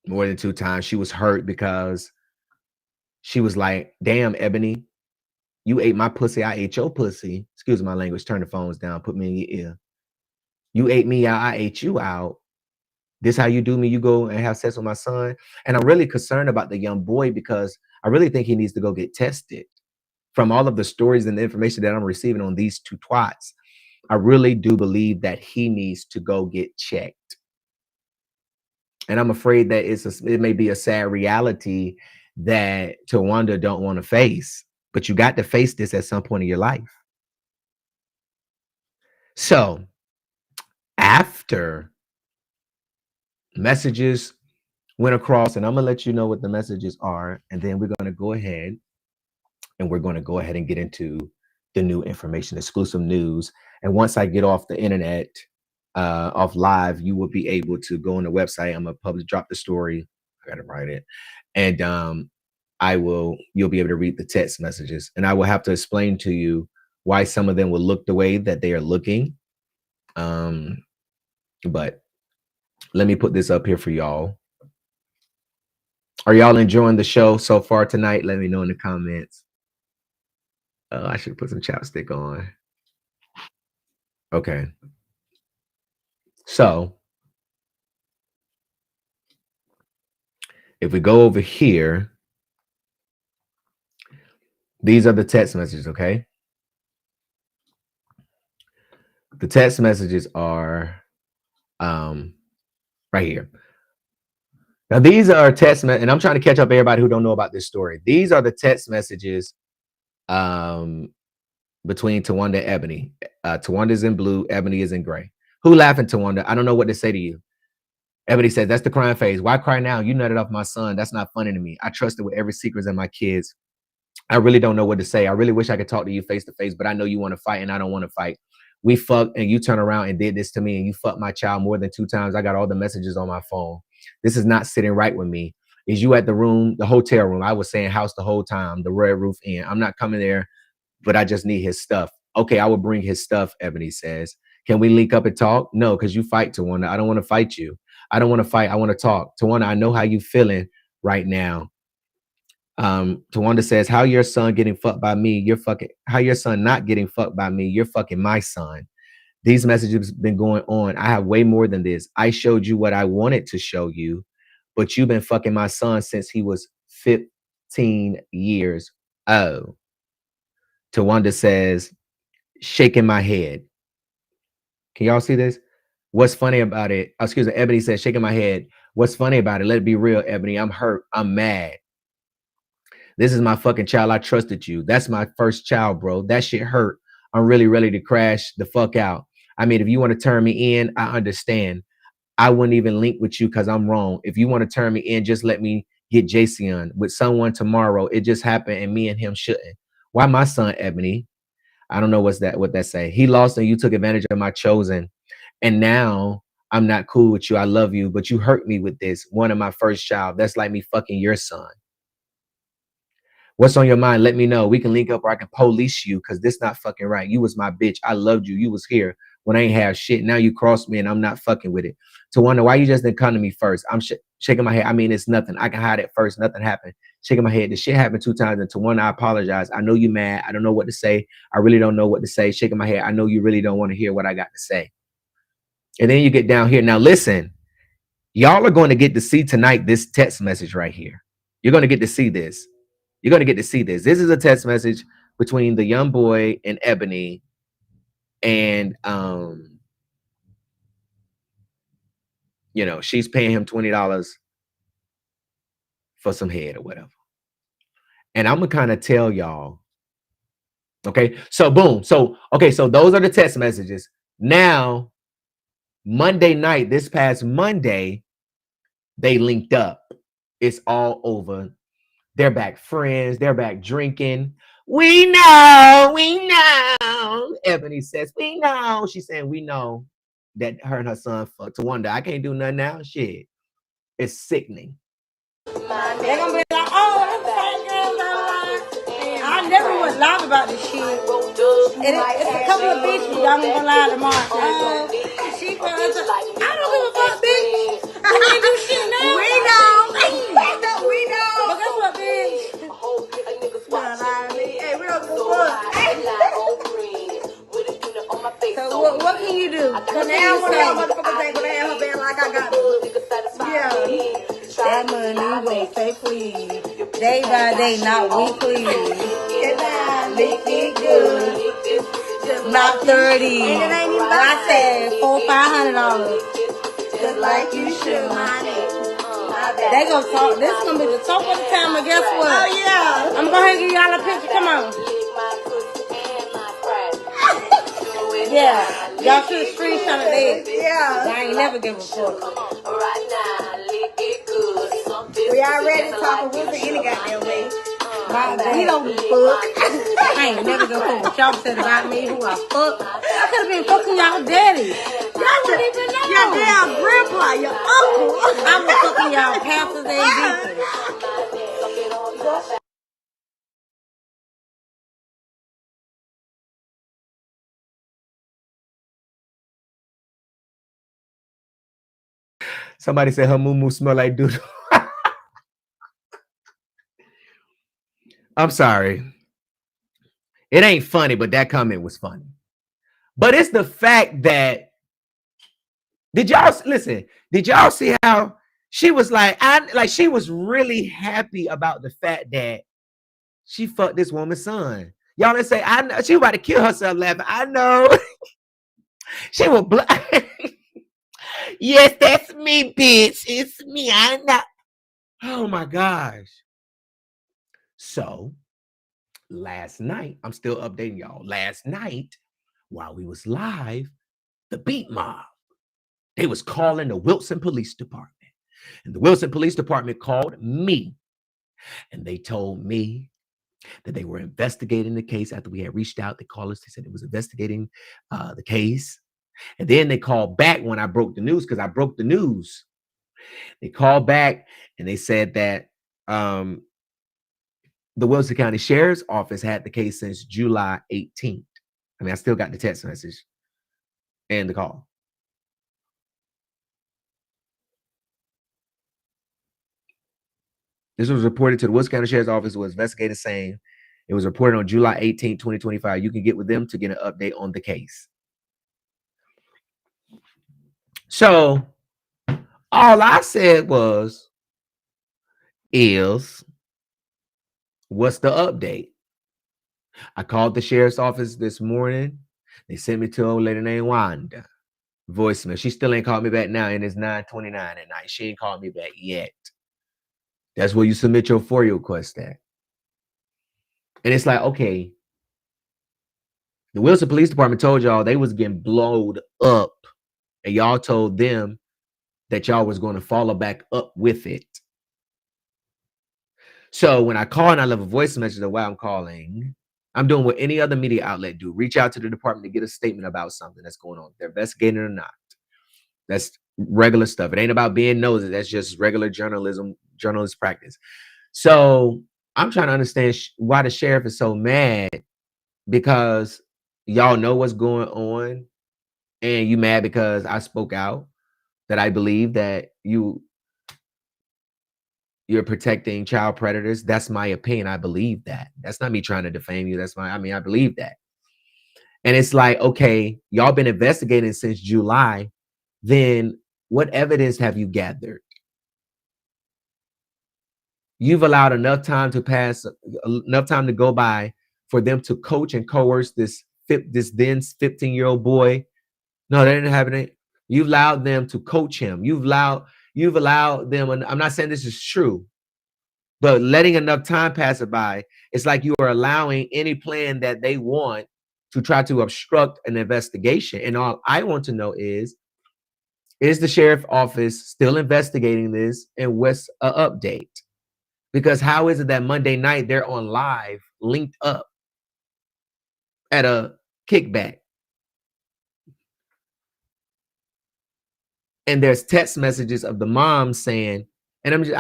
[SPEAKER 1] More than 2 times. She was hurt because she was like, damn, Ebony, you ate my pussy, I ate your pussy. Excuse my language, turn the phones down, put me in your ear. You ate me out, I ate you out. This how you do me, you go and have sex with my son. And I'm really concerned about the young boy because I really think he needs to go get tested. From all of the stories and the information that I'm receiving on these 2 twats, I really do believe that he needs to go get checked. And I'm afraid that it may be a sad reality that Tawanda don't want to face, but you got to face this at some point in your life. So after messages went across, and I'm gonna let you know what the messages are, and then we're gonna go ahead and get into the new information, exclusive news. And once I get off the internet, off live, you will be able to go on the website. I'm gonna drop the story. I gotta write it, and you'll be able to read the text messages, and I will have to explain to you why some of them will look the way that they are looking. But let me put this up here for y'all. Are y'all enjoying the show so far tonight? Let me know in the comments. I should put some chapstick on. Okay. So if we go over here, these are the text messages, okay? The text messages are right here. Now, these are text messages, and I'm trying to catch up everybody who don't know about this story. These are the text messages between Tawanda and Ebony. Tawanda's in blue, Ebony is in gray. Who laughing, Tawanda? I don't know what to say to you. Ebony says, that's the crying phase. Why cry now? You nutted off my son. That's not funny to me. I trusted with every secret in my kids. I really don't know what to say. I really wish I could talk to you face to face, but I know you want to fight and I don't want to fight. We fucked and you turn around and did this to me and you fucked my child more than 2 times. I got all the messages on my phone. This is not sitting right with me. Is you at the room, the hotel room? I was saying house the whole time, the Red Roof Inn. I'm not coming there, but I just need his stuff. Okay, I will bring his stuff, Ebony says. Can we link up and talk? No, because you fight, Tawanda. I don't want to fight you. I don't want to fight. I want to talk. Tawanda, I know how you feeling right now. Tawanda says, how your son getting fucked by me? You're fucking, how your son not getting fucked by me? You're fucking my son. These messages been going on. I have way more than this. I showed you what I wanted to show you, but you've been fucking my son since he was 15 years old. Tawanda says, shaking my head. Can y'all see this? What's funny about it? Excuse me. Ebony says, shaking my head. What's funny about it? Let it be real, Ebony. I'm hurt. I'm mad. This is my fucking child. I trusted you. That's my first child, bro. That shit hurt. I'm really ready to crash the fuck out. I mean, if you want to turn me in, I understand. I wouldn't even link with you because I'm wrong. If you want to turn me in, just let me get Jason with someone tomorrow. It just happened and me and him shouldn't. Why my son, Ebony? I don't know what that say. He lost and you took advantage of my chosen. And now I'm not cool with you. I love you, but you hurt me with this. One of my first child. That's like me fucking your son. What's on your mind? Let me know. We can link up or I can police you because this not fucking right. You was my bitch. I loved you. You was here when I ain't have shit. Now you crossed me and I'm not fucking with it. To wonder why you just didn't come to me first. I'm shaking my head. I mean, it's nothing. I can hide it first. Nothing happened. Shaking my head. The shit happened 2 times. And to one, I apologize. I know you mad. I don't know what to say. I really don't know what to say. Shaking my head. I know you really don't want to hear what I got to say. And then you get down here. Now listen, y'all are going to get to see tonight this text message right here. You're going to get to see this. You're going to get to see this. This is a text message between the young boy and Ebony. And, you know, she's paying him $20 for some head or whatever. And I'm going to kind of tell y'all. Okay. So boom. So, okay. So those are the text messages. Now, Monday night, this past Monday, they linked up. It's all over. They're back friends. They're back drinking. We know. Ebony says, we know. She's saying, we know that her and her son fucked. To wonder, I can't do nothing now. Shit. It's sickening.
[SPEAKER 4] They're gonna be like, oh, that's the same girl. I never would lie about this shit. It's a couple of bitches y'all ain't gonna lie tomorrow. Oh, she I don't give a fuck, bitch. You ain't do shit now. We know. But guess what, bitch? Hey, we don't give a fuck. So what can you do? Cause now one of y'all motherfuckers ain't gonna have her bed like I got them. Yeah. That money gonna stay please. Day by day, not weekly. And I lick it good. Not 30. And it ain't even I said $400-500. Just like you should, honey. They gonna talk. This gonna be the talk of the town, but guess what? Oh yeah. I'm gonna give y'all a picture. Come on. Yeah. Y'all should screenshot it there. Yeah. I ain't never give a fuck. We already talking with any goddamn way. We don't give a fuck. I ain't never gonna fuck what y'all said about me, who I fuck. I could have been fucking y'all daddy. Y'all wouldn't even know. Your damn grandpa, your uncle. I was fucking y'all pastors and deacons.
[SPEAKER 1] Somebody said her moo smell like doodle. I'm sorry. It ain't funny, but that comment was funny. But it's the fact that, did y'all listen? Did y'all see how she was like, she was really happy about the fact that she fucked this woman's son. Y'all let's say, I know she about to kill herself laughing. I know. She was black. Yes, that's me, bitch. It's me. I'm not. Oh my gosh. So last night, I'm still updating y'all. Last night, while we was live, the beat mob, they was calling the Wilson Police Department. And the Wilson Police Department called me. And they told me that they were investigating the case after we had reached out. They called us. They said it was investigating the case. And then they called back when I broke the news, because I broke the news. They called back and they said that the Wilson County Sheriff's Office had the case since July 18th. I mean, I still got the text message and the call. This was reported to the Wilson County Sheriff's Office, was investigating, saying it was reported on July 18, 2025. You can get with them to get an update on the case. So all I said was, what's the update? I called the sheriff's office this morning. They sent me to an old lady named Wanda. Voicemail. She still ain't called me back now, and it's 9:29 at night. She ain't called me back yet. That's where you submit your FOIA request at. And it's like, okay, the Wilson Police Department told y'all they was getting blowed up, and y'all told them that y'all was going to follow back up with it. So when I call and I leave a voice message of why I'm calling, I'm doing what any other media outlet do. Reach out to the department to get a statement about something that's going on. If they're investigating or not. That's regular stuff. It ain't about being nosy. That's just regular journalist practice. So I'm trying to understand why the sheriff is so mad, because y'all know what's going on, and you mad because I spoke out, that I believe that you're protecting child predators. That's my opinion. I believe that. That's not me trying to defame you. I believe that. And it's like, okay, y'all been investigating since July. Then what evidence have you gathered? You've allowed enough time to pass, enough time to go by for them to coach and coerce this then 15-year-old boy. No, they didn't have it. You've allowed them to coach him. You've allowed them, and I'm not saying this is true, but letting enough time pass by, it's like you are allowing any plan that they want to try to obstruct an investigation. And all I want to know is the sheriff's office still investigating this, and what's an update? Because how is it that Monday night they're on live, linked up at a kickback? And there's text messages of the mom saying, and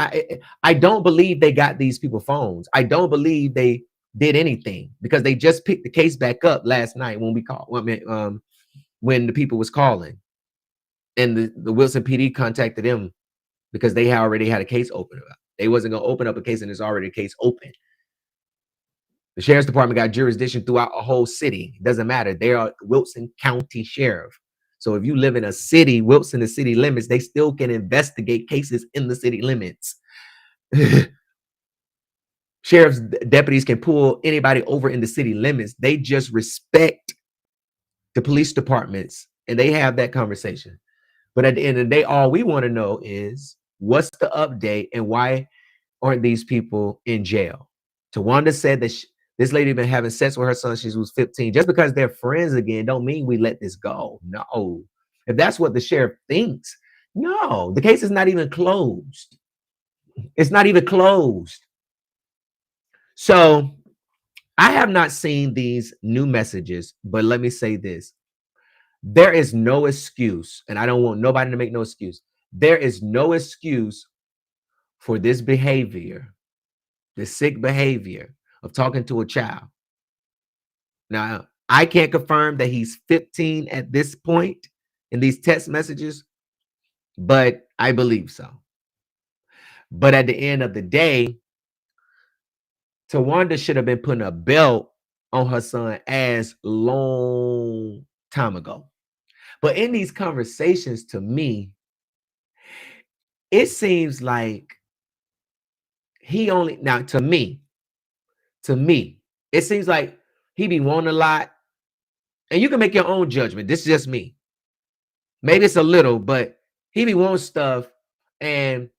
[SPEAKER 1] I don't believe they got these people phones. I don't believe they did anything, because they just picked the case back up last night when we called, when the people was calling, and the Wilson PD contacted them because they already had a case open. They wasn't going to open up a case, and there's already a case open. The sheriff's department got jurisdiction throughout a whole city. It doesn't matter. They are Wilson County Sheriff. So if you live in a city, Wilson, the city limits, they still can investigate cases in the city limits. Sheriff's deputies can pull anybody over in the city limits. They just respect the police departments, and they have that conversation. But at the end of the day, all we want to know is, what's the update, and why aren't these people in jail? Tawanda said that this lady been having sex with her son since she was 15. Just because they're friends again don't mean we let this go. No. If that's what the sheriff thinks, no. The case is not even closed. It's not even closed. So I have not seen these new messages, but let me say this. There is no excuse, and I don't want nobody to make no excuse. There is no excuse for this behavior, this sick behavior of talking to a child. Now, I can't confirm that he's 15 at this point in these text messages, but I believe so. But at the end of the day, Tawanda should have been putting a belt on her son as long time ago. But in these conversations, to me, it seems like to me, it seems like he be wanting a lot. And you can make your own judgment. This is just me. Maybe it's a little, but he be wanting stuff, and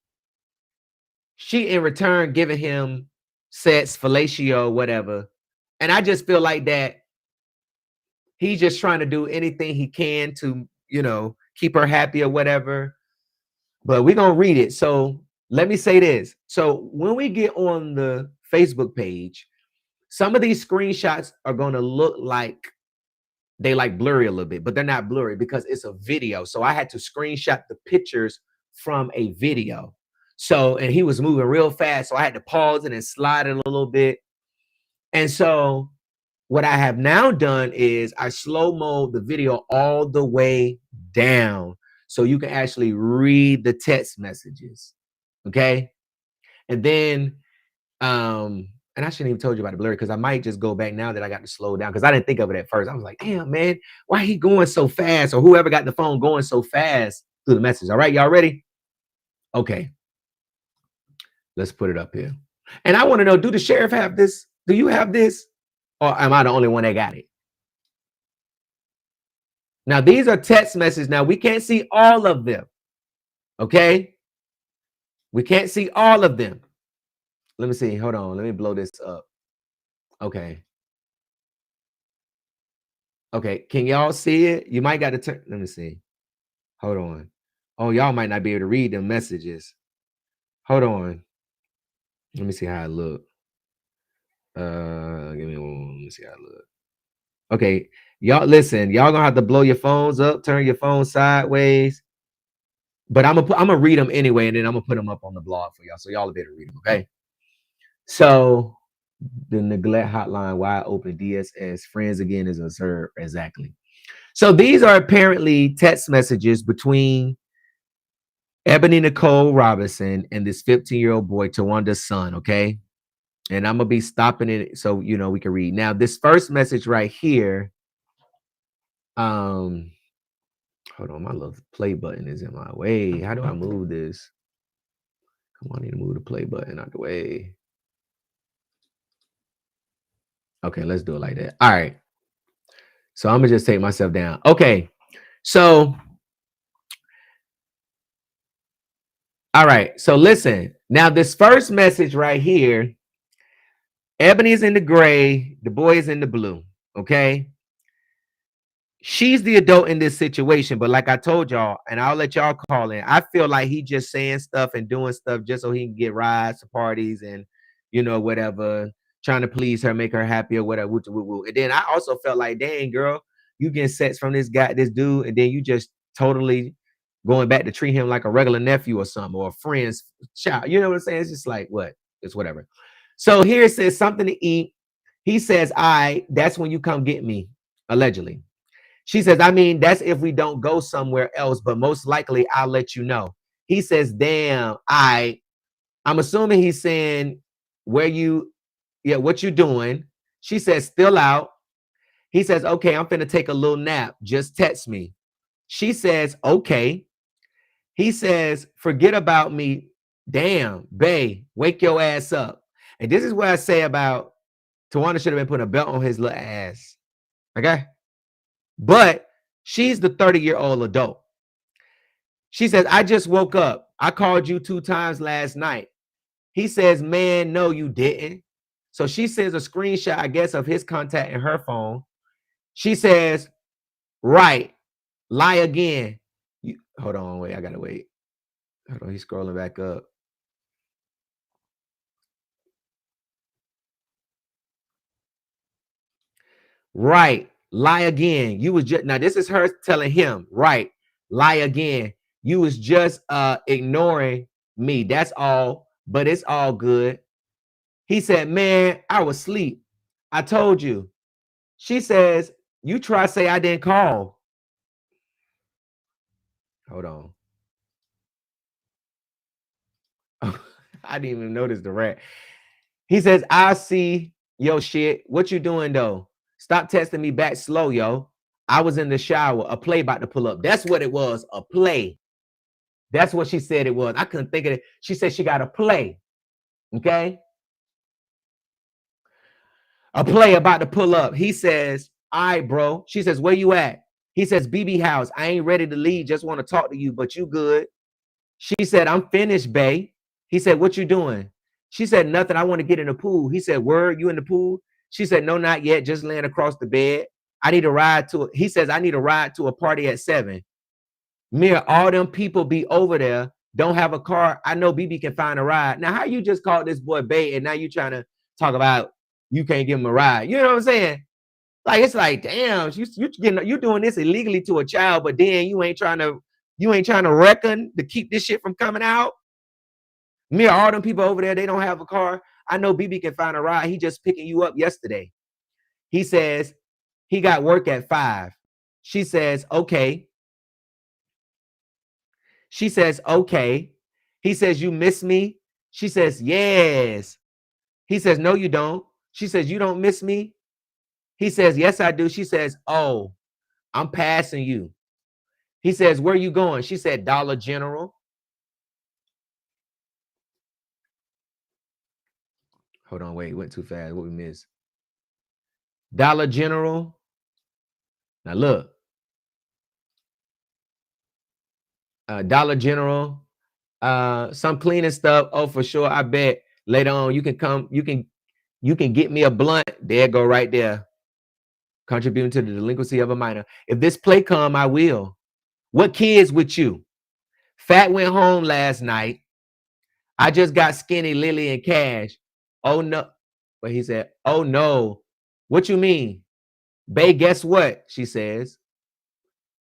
[SPEAKER 1] she in return giving him sex, fellatio, whatever. And I just feel like that he's just trying to do anything he can to, keep her happy or whatever. But we're gonna read it. So let me say this. So when we get on the Facebook page, some of these screenshots are gonna look like they like blurry a little bit, but they're not blurry because it's a video. So I had to screenshot the pictures from a video. So, and he was moving real fast. So I had to pause it and slide it a little bit. And so what I have now done is I slow-mo the video all the way down so you can actually read the text messages. Okay. And then, and I shouldn't even told you about the blurry because I might just go back now that I got to slow down because I didn't think of it at first. I was like, damn, man, why he going so fast? Or whoever got the phone going so fast through the message. All right, y'all ready? Okay. Let's put it up here. And I want to know, do the sheriff have this? Do you have this? Or am I the only one that got it? Now, these are text messages. Now, we can't see all of them. Okay? We can't see all of them. Let me see. Hold on. Let me blow this up. Okay. Okay. Can y'all see it? You might got to turn. Let me see. Hold on. Oh, y'all might not be able to read the messages. Hold on. Let me see how I look. Give me one. Let me see how I look. Okay. Y'all listen. Y'all gonna have to blow your phones up, turn your phone sideways. But I'm gonna read them anyway, and then I'm gonna put them up on the blog for y'all, so y'all will be able to read them. Okay. So the neglect hotline wide open, DSS friends again is observed. Exactly. So these are apparently text messages between Ebony Nicole Robinson and this 15-year-old boy, Tawanda's son. Okay. And I'm gonna be stopping it so we can read. Now, this first message right here. Hold on, my little play button is in my way. How do I move this? Come on, I need to move the play button out the way. Okay, let's do it like that. All right. So I'm gonna just take myself down. Okay. So, all right. So listen. Now, this first message right here, Ebony is in the gray, the boy is in the blue. Okay. She's the adult in this situation, but like I told y'all, and I'll let y'all call in, I feel like he just saying stuff and doing stuff just so he can get rides to parties and whatever, trying to please her, make her happy or whatever. And then I also felt like, dang, girl, you getting sex from this dude, and then you just totally going back to treat him like a regular nephew or something, or a friend's child. You know what I'm saying? It's just like, what? It's whatever. So here it says something to eat. He says, that's when you come get me, allegedly. She says, I mean, that's if we don't go somewhere else, but most likely I'll let you know. He says, damn, I'm assuming he's saying what you doing? She says, still out. He says, okay, I'm finna take a little nap. Just text me. She says, okay. He says, forget about me. Damn, bae, wake your ass up. And this is what I say about Tawanda should have been putting a belt on his little ass. Okay? But she's the 30-year-old adult. She says, I just woke up. I called you 2 times last night. He says, man, no, you didn't. So she sends a screenshot, I guess, of his contact in her phone. She says, right, lie again. Hold on, wait, I gotta wait. Hold on, he's scrolling back up. Right. Lie again. You was just, now this is her telling him, right, lie again. You was just ignoring me. That's all, but it's all good. He said, man, I was asleep. I told you. She says, you try to say I didn't call. Hold on. I didn't even notice the rat. He says, I see your shit. What you doing though? Stop texting me back slow, yo. I was in the shower. A play about to pull up. That's what it was. A play. That's what she said it was. I couldn't think of it. She said she got a play. Okay. A play about to pull up. He says, all right, bro. She says, where you at? He says, BB House, I ain't ready to leave. Just want to talk to you, but you good. She said, I'm finished, bae. He said, what you doing? She said, nothing. I want to get in the pool. He said, word, you in the pool? She said, no, not yet. Just laying across the bed. I need a ride to, he says, I need a ride to a party at 7. Mir, all them people be over there, don't have a car. I know BB can find a ride. Now, how you just called this boy bae and now you trying to talk about you can't give him a ride? You know what I'm saying? Like, it's like, damn, you doing this illegally to a child, but then you ain't trying to reckon to keep this shit from coming out. Me, all them people over there, they don't have a car. I know BB can find a ride. He just picking you up yesterday. He says he got work at 5. She says, okay. She says, okay. He says, you miss me? She says, yes. He says, no, you don't. She says, you don't miss me? He says, yes, I do. She says, oh, I'm passing you. He says, where you going? She said, Dollar General. Hold on, wait, went too fast. What we missed? Dollar General. Now look. Dollar General. Some cleaning stuff. Oh, for sure. I bet later on you can come, you can get me a blunt. There go right there. Contributing to the delinquency of a minor. If this play come, I will. What kids with you? Fat went home last night. I just got Skinny, Lily, and Cash. Oh no. But he said, oh no. What you mean? Bae, guess what? She says.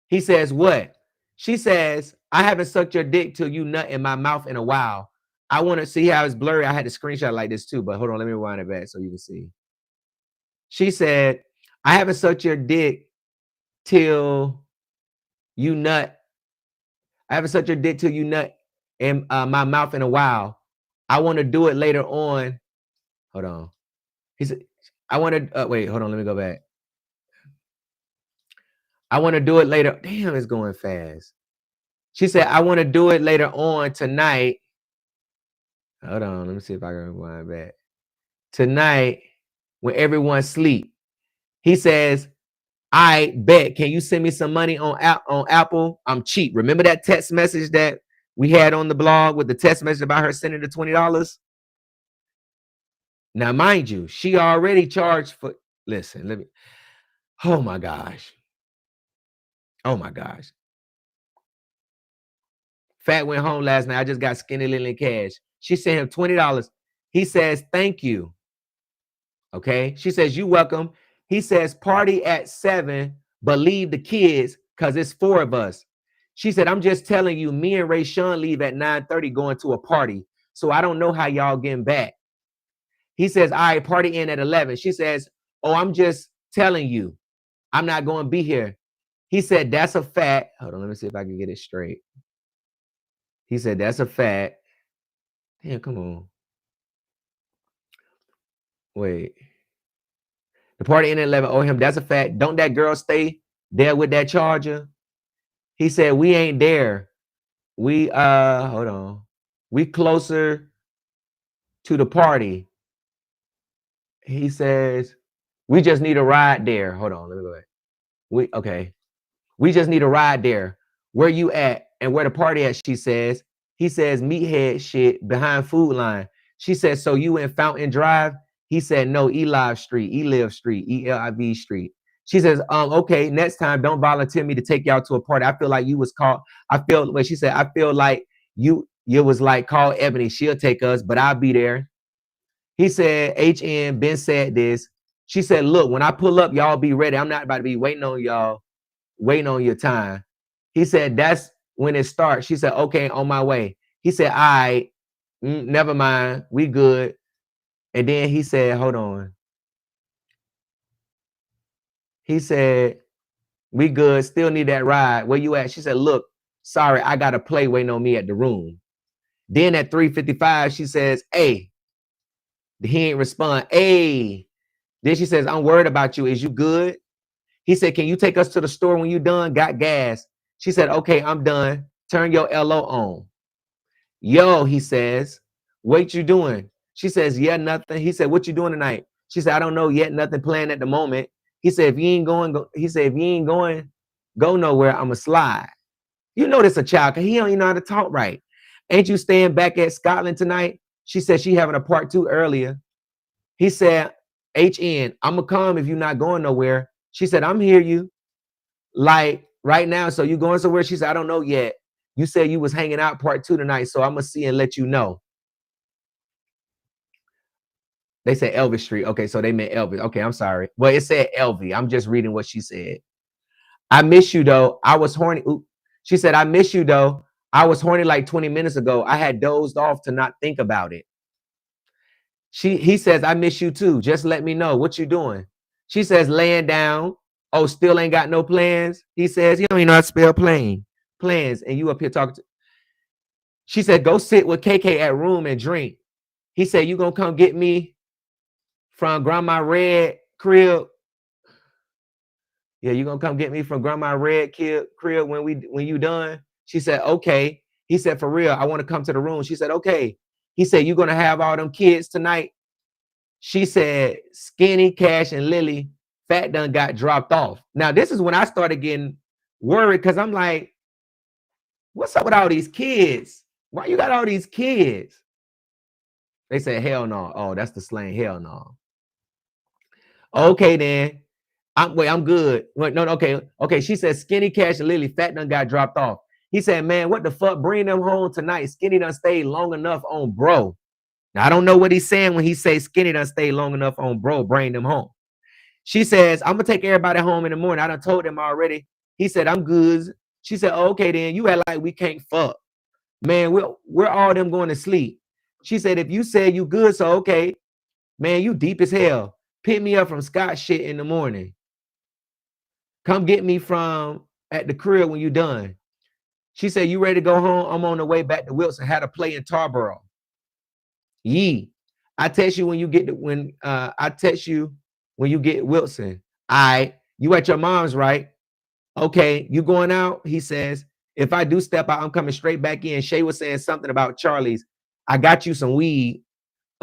[SPEAKER 1] He says, what? She says, I haven't sucked your dick till you nut in my mouth in a while. I want to see how it's blurry. I had to screenshot like this too, but hold on, let me rewind it back so you can see. She said, I haven't sucked your dick till you nut. I haven't sucked your dick till you nut in my mouth in a while. I want to do it later on. Hold on. He said, I want to, wait, hold on, let me go back. I want to do it later. Damn, it's going fast. She said, I want to do it later on tonight. Hold on, let me see if I can rewind back. Tonight, when everyone sleep. He says, I bet, can you send me some money on Apple? I'm cheap. Remember that text message that we had on the blog with the text message about her sending the $20? Now, mind you, she already charged for, listen, let me, oh my gosh. Oh my gosh. Fat went home last night. I just got Skinny, Lily, and Cash. She sent him $20. He says, thank you. Okay. She says, you welcome. He says, party at 7, but leave the kids because it's 4 of us. She said, I'm just telling you, me and Ray Sean leave at 9:30 going to a party. So I don't know how y'all getting back. He says, all right, party in at 11. She says, oh, I'm just telling you, I'm not going to be here. He said, that's a fact. Hold on, let me see if I can get it straight. He said, that's a fact. Damn, come on. Wait. The party in at 11. Oh, him, that's a fact. Don't that girl stay there with that charger? He said, we ain't there. We, hold on. We closer to the party. He says, we just need a ride there. Hold on, let me go back. Okay. We just need a ride there. Where you at and where the party at, she says. He says, meathead shit behind Food Line. She said, so you in Fountain Drive? He said, no, Elive Street, Elive Street, ELIV Street. She says, okay, next time, don't volunteer me to take y'all to a party. I feel like you was called. She said, I feel like you was like, call Ebony. She'll take us, but I'll be there. He said, HN, Ben said this. She said, look, when I pull up, y'all be ready. I'm not about to be waiting on y'all, waiting on your time. He said, that's when it starts. She said, okay, on my way. He said, all right, never mind. We good. And then he said, hold on. He said, we good. Still need that ride. Where you at? She said, look, sorry, I got a play waiting on me at the room. Then at 3:55, she says, hey. He ain't respond. Hey. Then she says, I'm worried about you. Is you good? He said, can you take us to the store when you done? Got gas. She said, okay, I'm done. Turn your LO on. Yo, he says, what you doing? She says, yeah, nothing. He said, what you doing tonight? She said, I don't know yet. Nothing planned at the moment. He said, if you ain't going, go nowhere. I'ma slide. You know this a child, cause he don't even know how to talk right. Ain't you staying back at Scotland tonight? She said she having a part 2 earlier. He said, HN, I'ma come if you're not going nowhere. She said, I'm hear you. Like right now, so you going somewhere? She said, I don't know yet. You said you was hanging out part 2 tonight, so I'm gonna see and let you know. They said Elvis Street. Okay, so they meant Elvis. Okay, I'm sorry. Well, it said Elvie. I'm just reading what she said. I miss you though. I was horny. Ooh. She said, I miss you though. I was horny like 20 minutes ago. I had dozed off to not think about it. He says, I miss you too. Just let me know. What you doing? She says, laying down. Oh, still ain't got no plans. He says, you don't even know how to spell plans. And you up here talking to. She said, go sit with KK at room and drink. He said, you gonna come get me from Grandma Red crib? Yeah, you gonna come get me from Grandma Red crib when you done? She said, okay. He said, for real, I want to come to the room. She said, okay. He said, you gonna have all them kids tonight? She said, Skinny, Cash, and Lily, Fat done got dropped off. Now, this is when I started getting worried because I'm like, what's up with all these kids? Why you got all these kids? They said, hell no. Oh, that's the slang. Hell no. Okay, then. I'm good. Wait, no, okay. Okay, she said, Skinny, Cash, and Lily, Fat done got dropped off. He said, man, what the fuck? Bring them home tonight. Skinny done stayed long enough on bro. Now, I don't know what he's saying when he says Skinny done stayed long enough on bro. Bring them home. She says, I'm going to take everybody home in the morning. I done told them already. He said, I'm good. She said, oh, okay, then. You act like we can't fuck. Man, we're all them going to sleep. She said, if you said you good, so okay. Man, you deep as hell. Pick me up from Scott shit in the morning. Come get me from at the crib when you done. She said, you ready to go home? I'm on the way back to Wilson. Had to play in Tarboro. Yee. I text you when you get to I text you when you get Wilson. You at your mom's, right? Okay, you going out? He says, if I do step out, I'm coming straight back in. Shay was saying something about Charlie's. I got you some weed.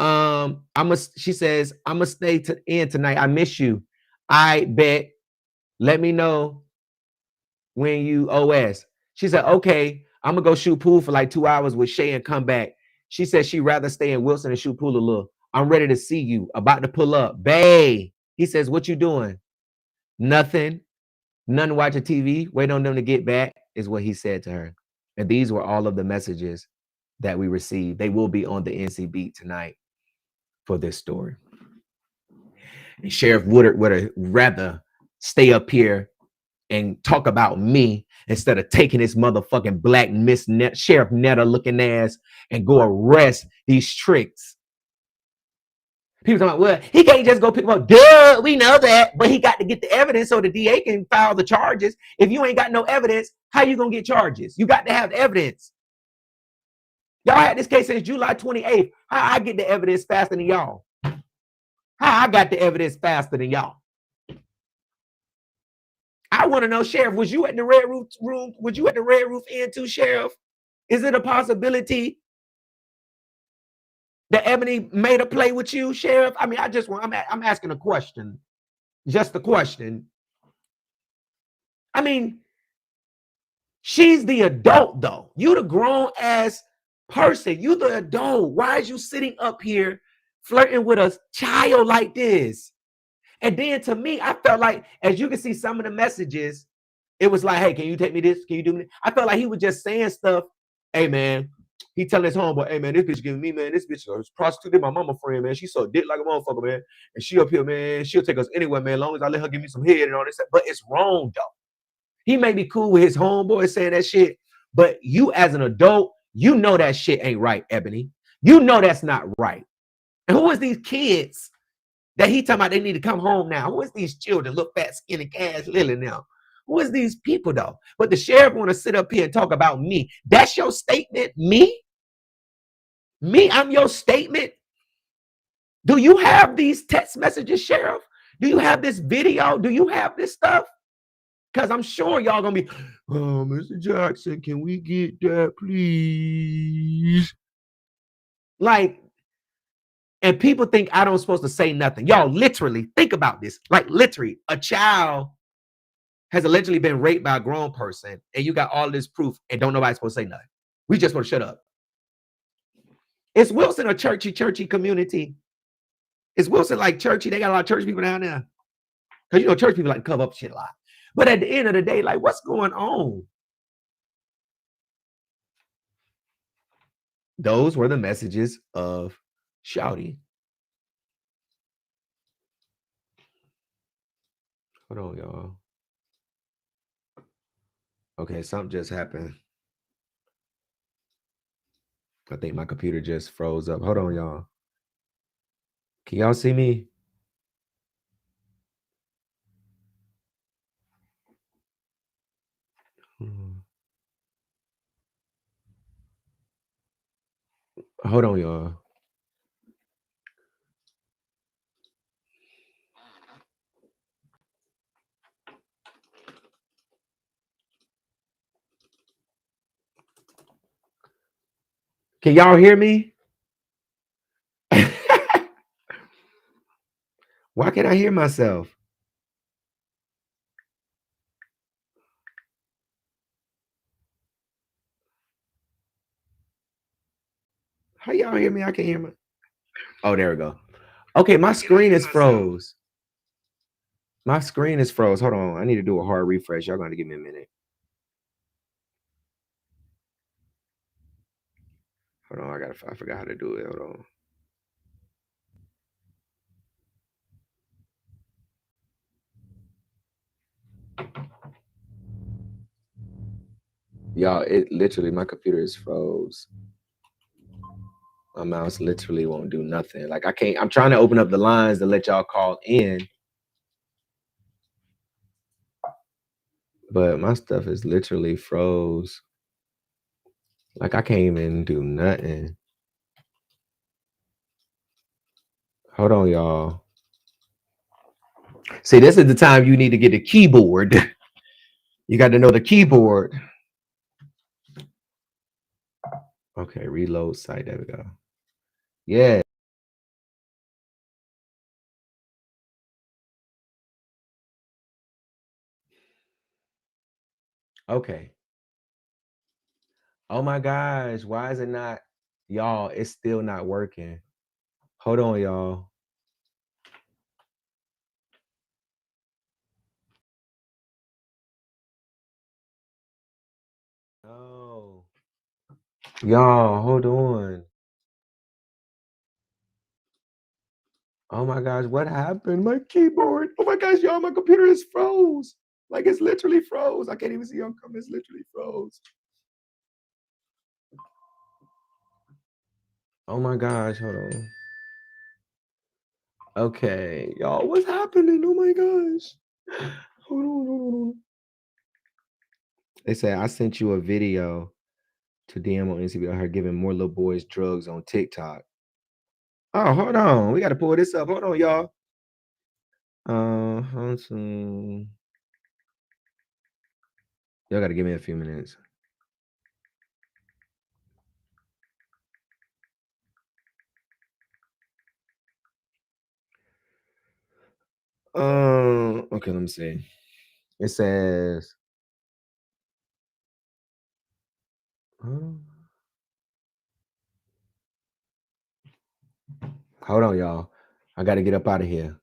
[SPEAKER 1] She says, I'm gonna stay in tonight. I miss you. I bet. Let me know when you OS. She said, okay, I'm gonna go shoot pool for like 2 hours with Shay and come back. She said she'd rather stay in Wilson and shoot pool a little. I'm ready to see you. About to pull up. Bae. He says, what you doing? Nothing. Nothing watching TV. Wait on them to get back is what he said to her. And these were all of the messages that we received. They will be on the NC Beat tonight for this story. And Sheriff Woodard would have rather stay up here and talk about me instead of taking this motherfucking black Sheriff Netta looking ass and go arrest these tricks. People talking about, well, he can't just go pick them up. Duh, we know that. But he got to get the evidence so the DA can file the charges. If you ain't got no evidence, how you going to get charges? You got to have evidence. Y'all had this case since July 28th. How I get the evidence faster than y'all? How I got the evidence faster than y'all? I want to know, Sheriff, was you at the Red Roof room? Was you at the Red Roof Inn too, Sheriff? Is it a possibility that Ebony made a play with you, Sheriff? I mean, I'm asking a question. Just a question. I mean, she's the adult, though. You the grown-ass person. You the adult. Why is you sitting up here flirting with a child like this? And then to me, I felt like, as you can see some of the messages, it was like, hey, can you take me this? Can you do me? I felt like he was just saying stuff. Hey, man, he telling his homeboy, hey, man, this bitch giving me, man, this bitch is prostituted my mama friend, man. She so dick like a motherfucker, man. And she up here, man, she'll take us anywhere, man, as long as I let her give me some head and all this. But it's wrong, though. He may be cool with his homeboy saying that shit, but you as an adult, you know that shit ain't right, Ebony. You know that's not right. And who is these kids that he talking about they need to come home now? Who is these children? Look, Fat, Skinny, Cash, Lily now. Who is these people, though? But the sheriff want to sit up here and talk about me. That's your statement? Me? Me? I'm your statement? Do you have these text messages, Sheriff? Do you have this video? Do you have this stuff? Because I'm sure y'all going to be, oh, Mr. Jackson, can we get that, please? Like, and people think I don't supposed to say nothing. Y'all literally think about this. Like literally a child has allegedly been raped by a grown person, and you got all this proof, and don't nobody supposed to say nothing. We just want to shut up. Is Wilson a churchy community? Is Wilson like churchy? They got a lot of church people down there. Because you know, church people like to cover up shit a lot. But at the end of the day, like, what's going on? Those were the messages of Shouty. Hold on, y'all. Okay, something just happened. I think my computer just froze up. Hold on, y'all. Can y'all see me? Hold on, y'all. Can y'all hear me? Why can't I hear myself? How y'all hear me? I can't hear my. Oh, there we go. Okay, my screen is froze. My screen is froze. Hold on. I need to do a hard refresh. Y'all gonna give me a minute. Hold on. I forgot how to do it. Hold on. Y'all, it literally, my computer is froze. My mouse literally won't do nothing. Like, I can't, I'm trying to open up the lines to let y'all call in. But my stuff is literally froze. Like, I can't even do nothing. Hold on, y'all. See, this is the time you need to get a keyboard. You got to know the keyboard. Okay, reload site. There we go. Yeah. Okay. Oh my gosh. Why is it not? Y'all, it's still not working. Hold on, y'all. No. Y'all, hold on. Oh my gosh, what happened? My keyboard. Oh my gosh, y'all, my computer is froze. Like, it's literally froze. I can't even see y'all coming. It's literally froze. Oh my gosh, hold on. Okay, y'all, what's happening? Oh my gosh. Hold on. They say I sent you a video to DM on Instagram of her giving more little boys drugs on TikTok. Oh, hold on. We got to pull this up. Hold on, y'all. Y'all got to give me a few minutes. Okay, let me see. It says, hold on, y'all. I got to get up out of here.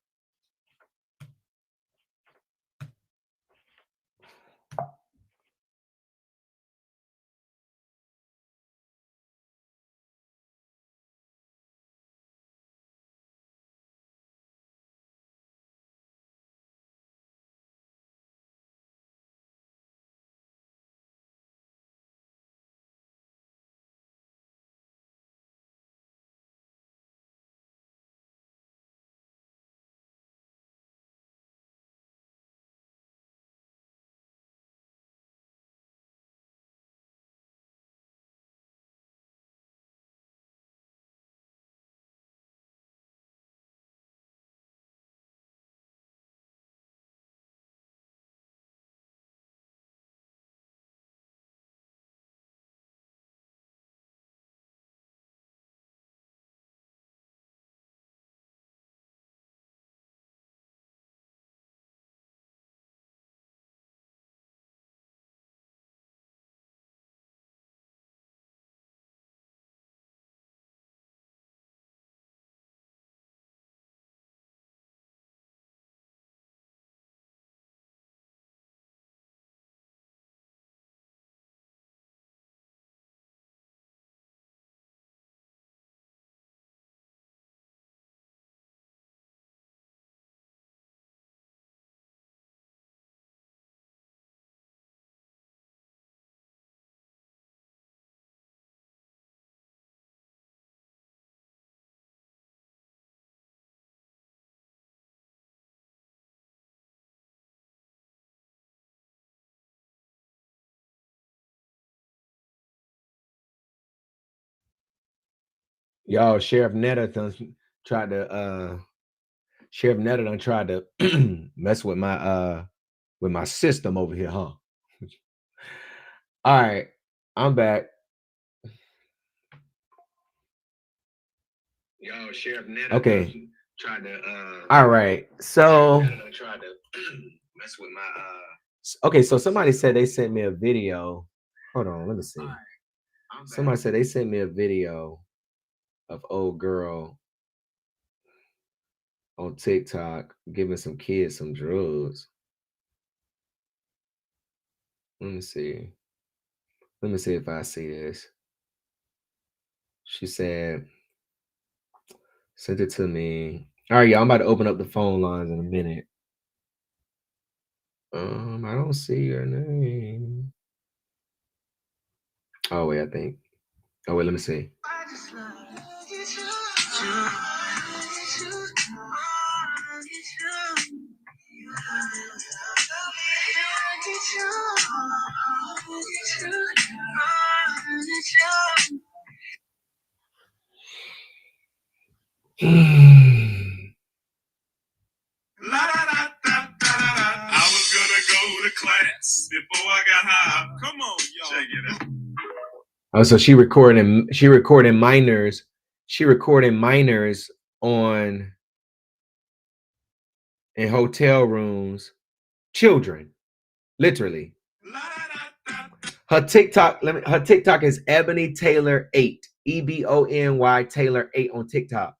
[SPEAKER 1] Y'all, Sheriff Netta done tried to mess with my system over here, huh? All right, I'm back. Yo, Sheriff Netta okay. Tried to all right. So tried to mess with my okay, so somebody said they sent me a video. Hold on, let me see. Somebody said they sent me a video of old girl on TikTok giving some kids some drugs. Let me see. Let me see if I see this. She said, sent it to me. All right, y'all, I'm about to open up the phone lines in a minute. I don't see your name. Oh, wait, I think. Oh, wait, let me see.
[SPEAKER 5] I was gonna go to class before I got high. Come on, y'all. Check it out.
[SPEAKER 1] Oh, so she recording minors. She recording minors in hotel rooms, children, literally. Her TikTok is Ebony Taylor 8, EBONY Taylor 8 on TikTok.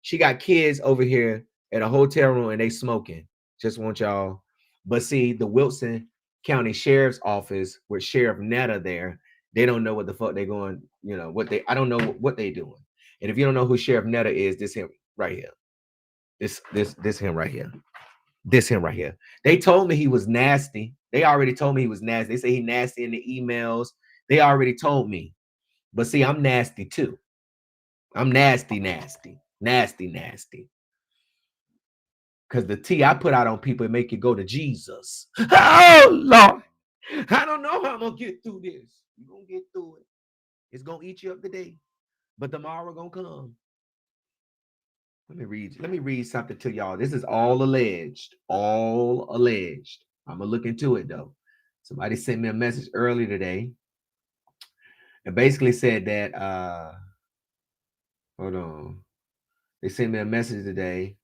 [SPEAKER 1] She got kids over here at a hotel room and they smoking. Just want y'all. But see, the Wilson County Sheriff's Office with Sheriff Netta there, they don't know what the fuck they going, I don't know what they doing. And if you don't know who Sheriff Netta is, this him right here. This him right here. This him right here. They told me he was nasty. They already told me he was nasty. They say he nasty in the emails. They already told me. But see, I'm nasty too. I'm nasty. Because the tea I put out on people, it make you go to Jesus. Oh, Lord. I don't know how I'm going to get through this. You're going to get through it. It's going to eat you up today. But tomorrow going to come. Let me read something to y'all. This is all alleged. All alleged. I'm going to look into it, though. Somebody sent me a message earlier today. And basically said that, hold on. They sent me a message today.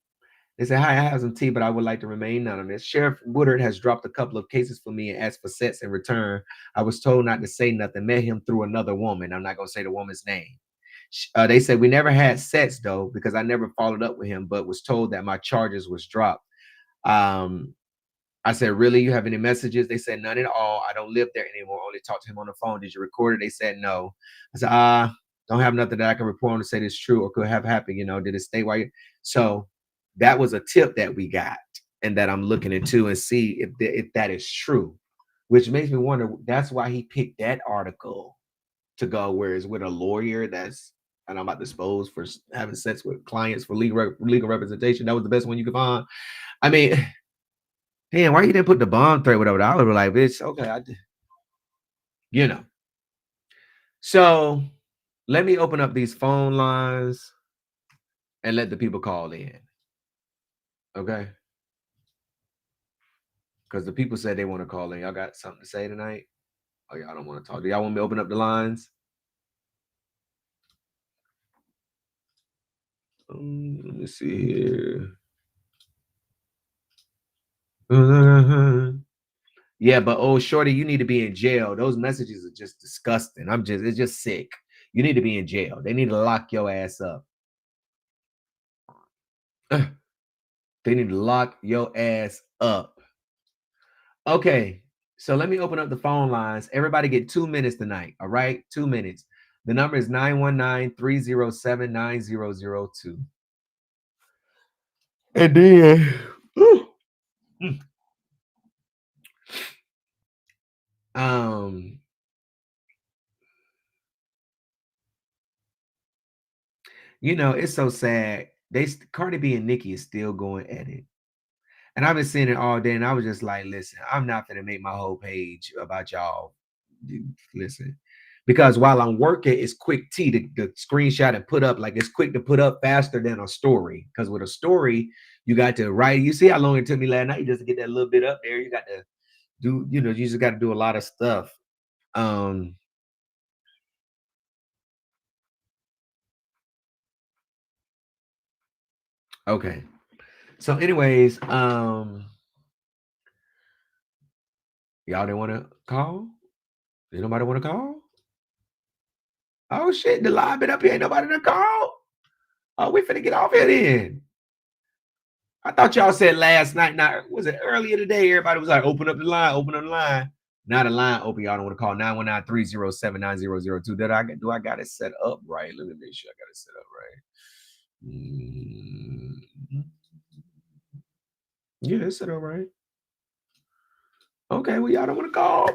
[SPEAKER 1] They said, hi, I have some tea, but I would like to remain anonymous. Sheriff Woodard has dropped a couple of cases for me and asked for sets in return. I was told not to say nothing. Met him through another woman. I'm not going to say the woman's name. They said, we never had sets, though, because I never followed up with him, but was told that my charges was dropped. I said, really? You have any messages? They said, none at all. I don't live there anymore. Only talk to him on the phone. Did you record it? They said, no. I said, don't have nothing that I can report on to say this true or could have happened. Did it stay while you? So that was a tip that we got and that I'm looking into and see if that is true, which makes me wonder. That's why he picked that article to go where it's with a lawyer and I'm about to expose for having sex with clients for legal representation. That was the best one you could find. I mean, damn, why you didn't put the bomb threat whatever? I would be like, bitch, okay, I did. So let me open up these phone lines and let the people call in. Okay. Because the people said they want to call in. Y'all got something to say tonight? Oh, y'all don't want to talk. Do y'all want me to open up the lines? Let me see here. Yeah, but oh, shorty, you need to be in jail. Those messages are just disgusting. It's just sick. You need to be in jail. They need to lock your ass up. They need to lock your ass up. Okay, so let me open up the phone lines. Everybody get 2 minutes tonight, all right? 2 minutes. The number is 919-307-9002. And then, it's so sad. Cardi B and Nicki is still going at it. And I've been seeing it all day, and I was just like, listen, I'm not going to make my whole page about y'all. Listen, Because while I'm working, it's quick T to screenshot and put up. Like it's quick to put up faster than a story. Because with a story, you got to write. You see how long it took me last night just to get that little bit up there. You got to do, you just got to do a lot of stuff. Okay. So anyways, y'all didn't want to call? Did nobody want to call? Oh shit, the line been up here. Ain't nobody to call. Oh, we finna get off here then. I thought y'all said last night. Now, was it earlier today? Everybody was like, open up the line, open up the line. Now the line open. Y'all don't want to call 919-307-9002. Do I got it set up right? Let me make sure I got it set up right. Yeah, it's set up right. Okay, well, y'all don't want to call.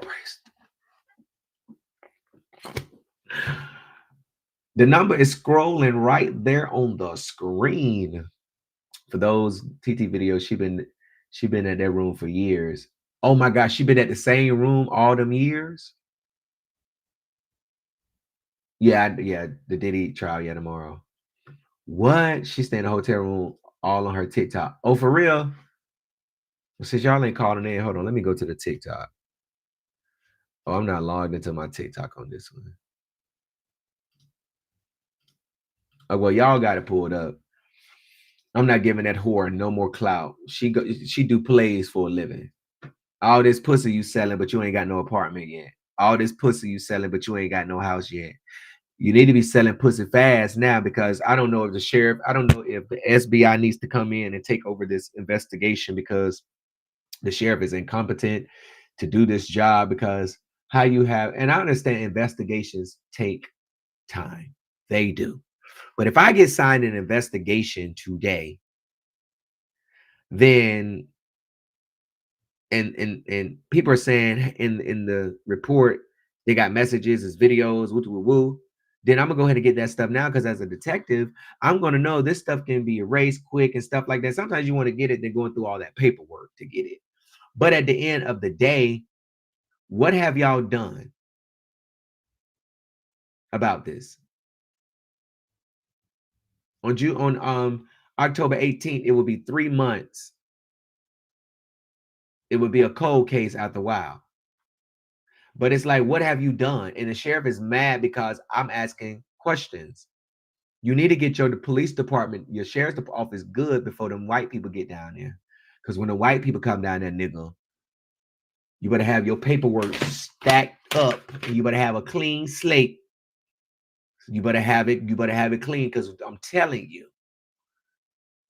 [SPEAKER 1] The number is scrolling right there on the screen. For those TT videos, she been at that room for years. Oh my gosh, she been at the same room all them years. Yeah, the Diddy trial, tomorrow. What? She stay in the hotel room all on her TikTok. Oh, for real? Well, since y'all ain't calling in, hold on, let me go to the TikTok. Oh, I'm not logged into my TikTok on this one. Oh, well, y'all got it pulled up. I'm not giving that whore no more clout. She do plays for a living. All this pussy you selling, but you ain't got no apartment yet. All this pussy you selling, but you ain't got no house yet. You need to be selling pussy fast now, because I don't know if the sheriff, I don't know if the SBI needs to come in and take over this investigation, because the sheriff is incompetent to do this job. Because how you have, and I understand investigations take time. They do. But if I get signed an investigation today, then and people are saying in the report they got messages, it's videos, woo, then I'm gonna go ahead and get that stuff now, because as a detective, I'm gonna know this stuff can be erased quick and stuff like that. Sometimes you want to get it, then going through all that paperwork to get it. But at the end of the day, what have y'all done about this? On October 18th, it will be 3 months. It would be a cold case after a while. But it's like, what have you done? And the sheriff is mad because I'm asking questions. You need to get your police department, your sheriff's office good before them white people get down there. Because when the white people come down there, nigga, you better have your paperwork stacked up, and you better have a clean slate. You better have it clean, because I'm telling you,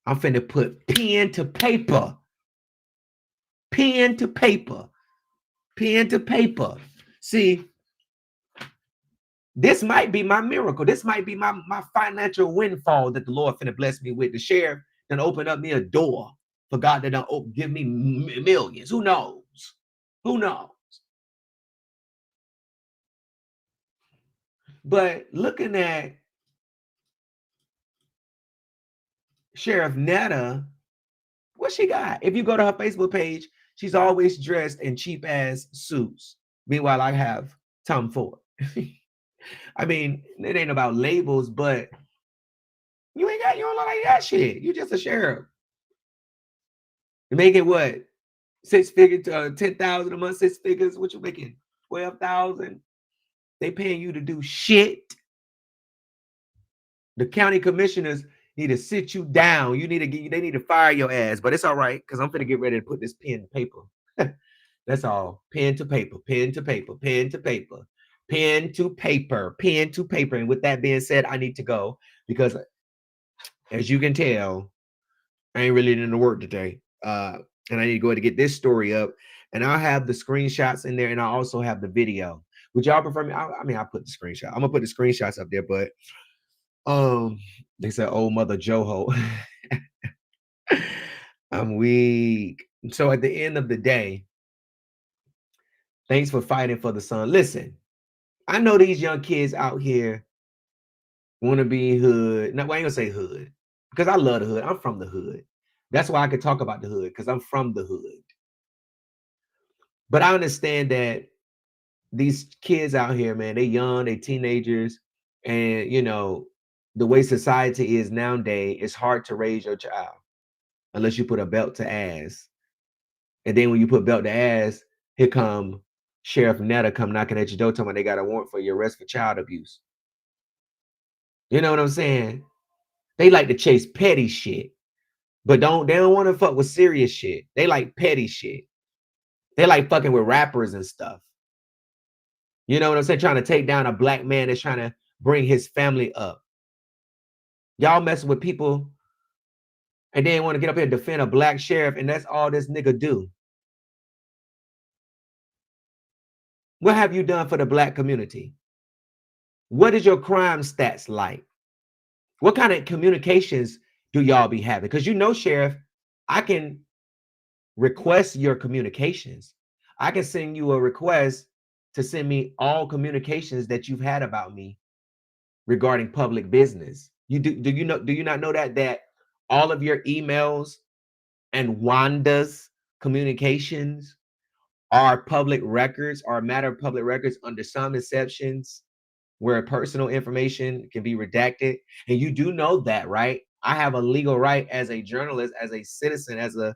[SPEAKER 1] I'm finna put pen to paper. Pen to paper. Pen to paper. See, this might be my miracle. This might be my financial windfall that the Lord finna bless me with. The sheriff done open up me a door for God to done give me millions. Who knows? Who knows? But looking at Sheriff Netta, what she got? If you go to her Facebook page, she's always dressed in cheap ass suits. Meanwhile, I have Tom Ford. I mean, it ain't about labels, but you don't look like that shit. You just a sheriff. You making what? 6 figures, 10,000 a month, 6 figures. What you making? 12,000. They paying you to do shit. The county commissioners need to sit you down. They need to fire your ass, but it's all right, because I'm finna get ready to put this pen to paper. That's all. Pen to paper, pen to paper, pen to paper, pen to paper, pen to paper. And with that being said, I need to go, because as you can tell, I ain't really into work today. And I need to go ahead and get this story up. And I'll have the screenshots in there, and I also have the video. Would y'all prefer me? I mean, I'll put the screenshot. I'm gonna put the screenshots up there, but they said old mother Joho. I'm weak. So at the end of the day, thanks for fighting for the son. Listen, I know these young kids out here want to be hood. No, I ain't gonna say hood, because I love the hood. I'm from the hood. That's why I could talk about the hood, because I'm from the hood. But I understand that these kids out here, man, they young, they teenagers, and you know, the way society is nowadays, it's hard to raise your child unless you put a belt to ass. And then when you put belt to ass, here come Sheriff Netta come knocking at your door talking about they got a warrant for your arrest for child abuse. You know what I'm saying? They like to chase petty shit, but they don't want to fuck with serious shit. They like petty shit. They like fucking with rappers and stuff. You know what I'm saying? Trying to take down a black man that's trying to bring his family up. Y'all messing with people and then want to get up here and defend a black sheriff, and that's all this nigga do. What have you done for the black community? What is your crime stats like? What kind of communications do y'all be having? Because you know, Sheriff, I can request your communications. I can send you a request to send me all communications that you've had about me regarding public business. Do you not know that all of your emails and Wanda's communications are public records, are a matter of public records under some exceptions where personal information can be redacted? And you do know that, right? I have a legal right as a journalist, as a citizen, as a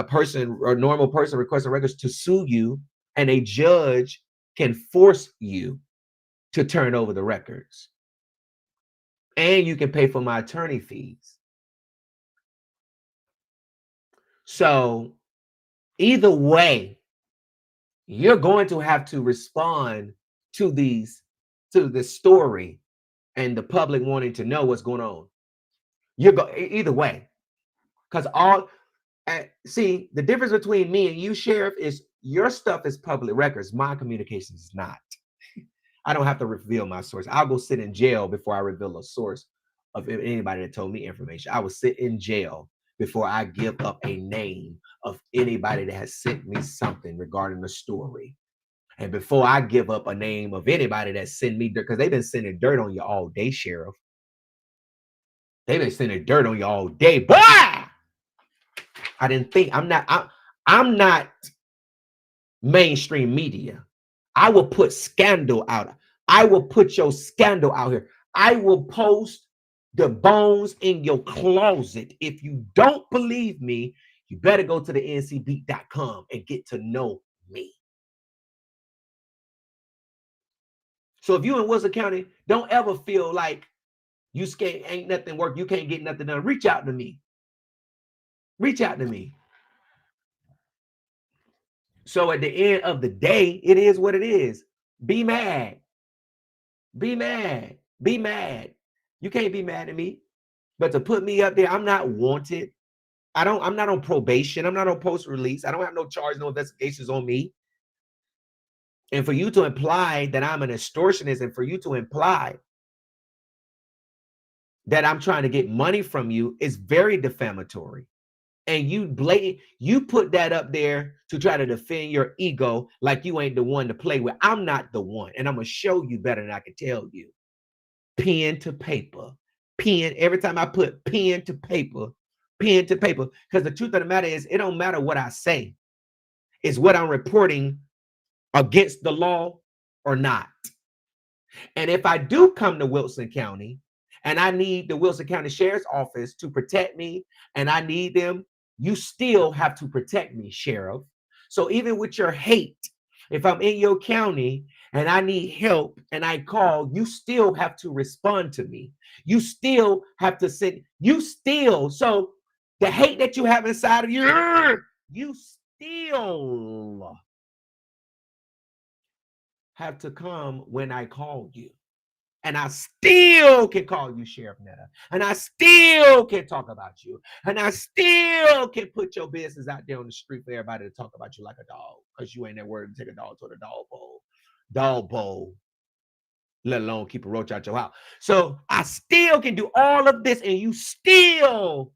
[SPEAKER 1] person or normal person requesting records to sue you, and a judge can force you to turn over the records. And you can pay for my attorney fees. So either way, you're going to have to respond to the story and the public wanting to know what's going on. Either way, because see, the difference between me and you, Sheriff, is your stuff is public records. My communications is not. I don't have to reveal my source. I'll go sit in jail before I reveal a source of anybody that told me information. I will sit in jail before I give up a name of anybody that has sent me something regarding the story. And before I give up a name of anybody that sent me dirt, because they've been sending dirt on you all day, Sheriff. They've been sending dirt on you all day. Boy! I didn't think, I'm not mainstream media. I will put scandal out. I will put your scandal out here. I will post the bones in your closet. If you don't believe me, you better go to the ncbeat.com and get to know me. So if you in Wilson County, don't ever feel like you ain't nothing work, you can't get nothing done. Reach out to me. Reach out to me. So at the end of the day, it is what it is. Be mad. Be mad. Be mad. You can't be mad at me. But to put me up there, I'm not wanted. I'm not on probation. I'm not on post-release. I don't have no charge, no investigations on me. And for you to imply that I'm an extortionist, and for you to imply that I'm trying to get money from you is very defamatory. And you put that up there to try to defend your ego like you ain't the one to play with. I'm not the one. And I'm going to show you better than I can tell you. Pen to paper. Pen. Every time I put pen to paper. Because the truth of the matter is, it don't matter what I say. It's what I'm reporting against the law or not. And if I do come to Wilson County and I need the Wilson County Sheriff's Office to protect me, and I need them, you still have to protect me, Sheriff. So even with your hate, if I'm in your county and I need help and I call, you still have to respond to me. You still have to send, so the hate that you have inside of you still have to come when I call you. And I still can call you Sheriff Netta. And I still can talk about you. And I still can put your business out there on the street for everybody to talk about you like a dog. Because you ain't that word to take a dog to the dog bowl. Dog bowl. Let alone keep a roach out your house. So I still can do all of this, and you still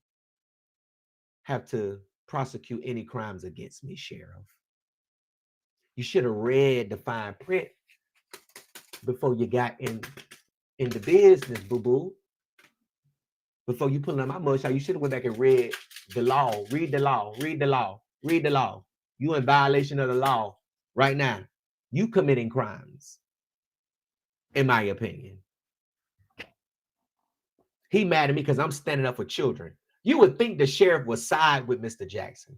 [SPEAKER 1] have to prosecute any crimes against me, Sheriff. You should have read the fine print before you got in the business, boo-boo. Before you put on my mugshot, you should have went back and read the law. Read the law. Read the law. Read the law. You in violation of the law right now. you committing crimes, in my opinion. He mad at me because I'm standing up for children. You would think the sheriff would side with Mr. Jackson.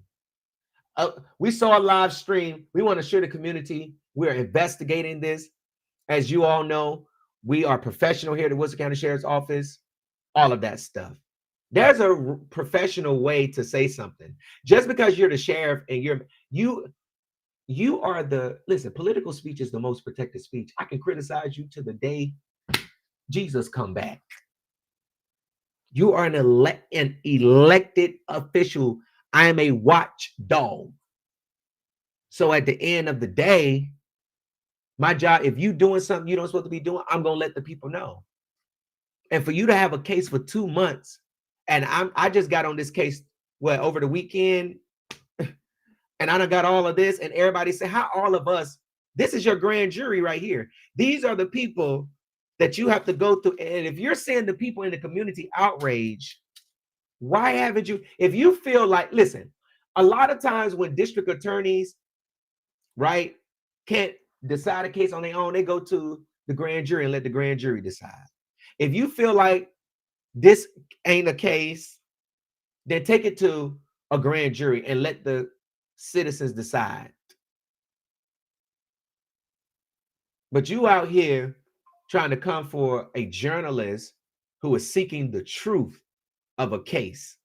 [SPEAKER 1] We saw a live stream. We want to share the community. We're investigating this. As you all know, we are professional here at the Wilson County Sheriff's Office, all of that stuff. There's a professional way to say something. Just because you're the sheriff and you are the, listen, political speech is the most protected speech. I can criticize you to the day Jesus come back. You are an elected official. I am a watchdog. So at the end of the day, my job, if you doing something you don't supposed to be doing, I'm going to let the people know. And for you to have a case for 2 months, and I just got on this case, over the weekend, and I done got all of this, and everybody say, how all of us, this is your grand jury right here. These are the people that you have to go through. And if you're seeing the people in the community outrage, why haven't you, if you feel like, listen, a lot of times when district attorneys, right, can't decide a case on their own, they go to the grand jury and let the grand jury decide. If you feel like this ain't a case, then take it to a grand jury and let the citizens decide. But you out here trying to come for a journalist who is seeking the truth of a case.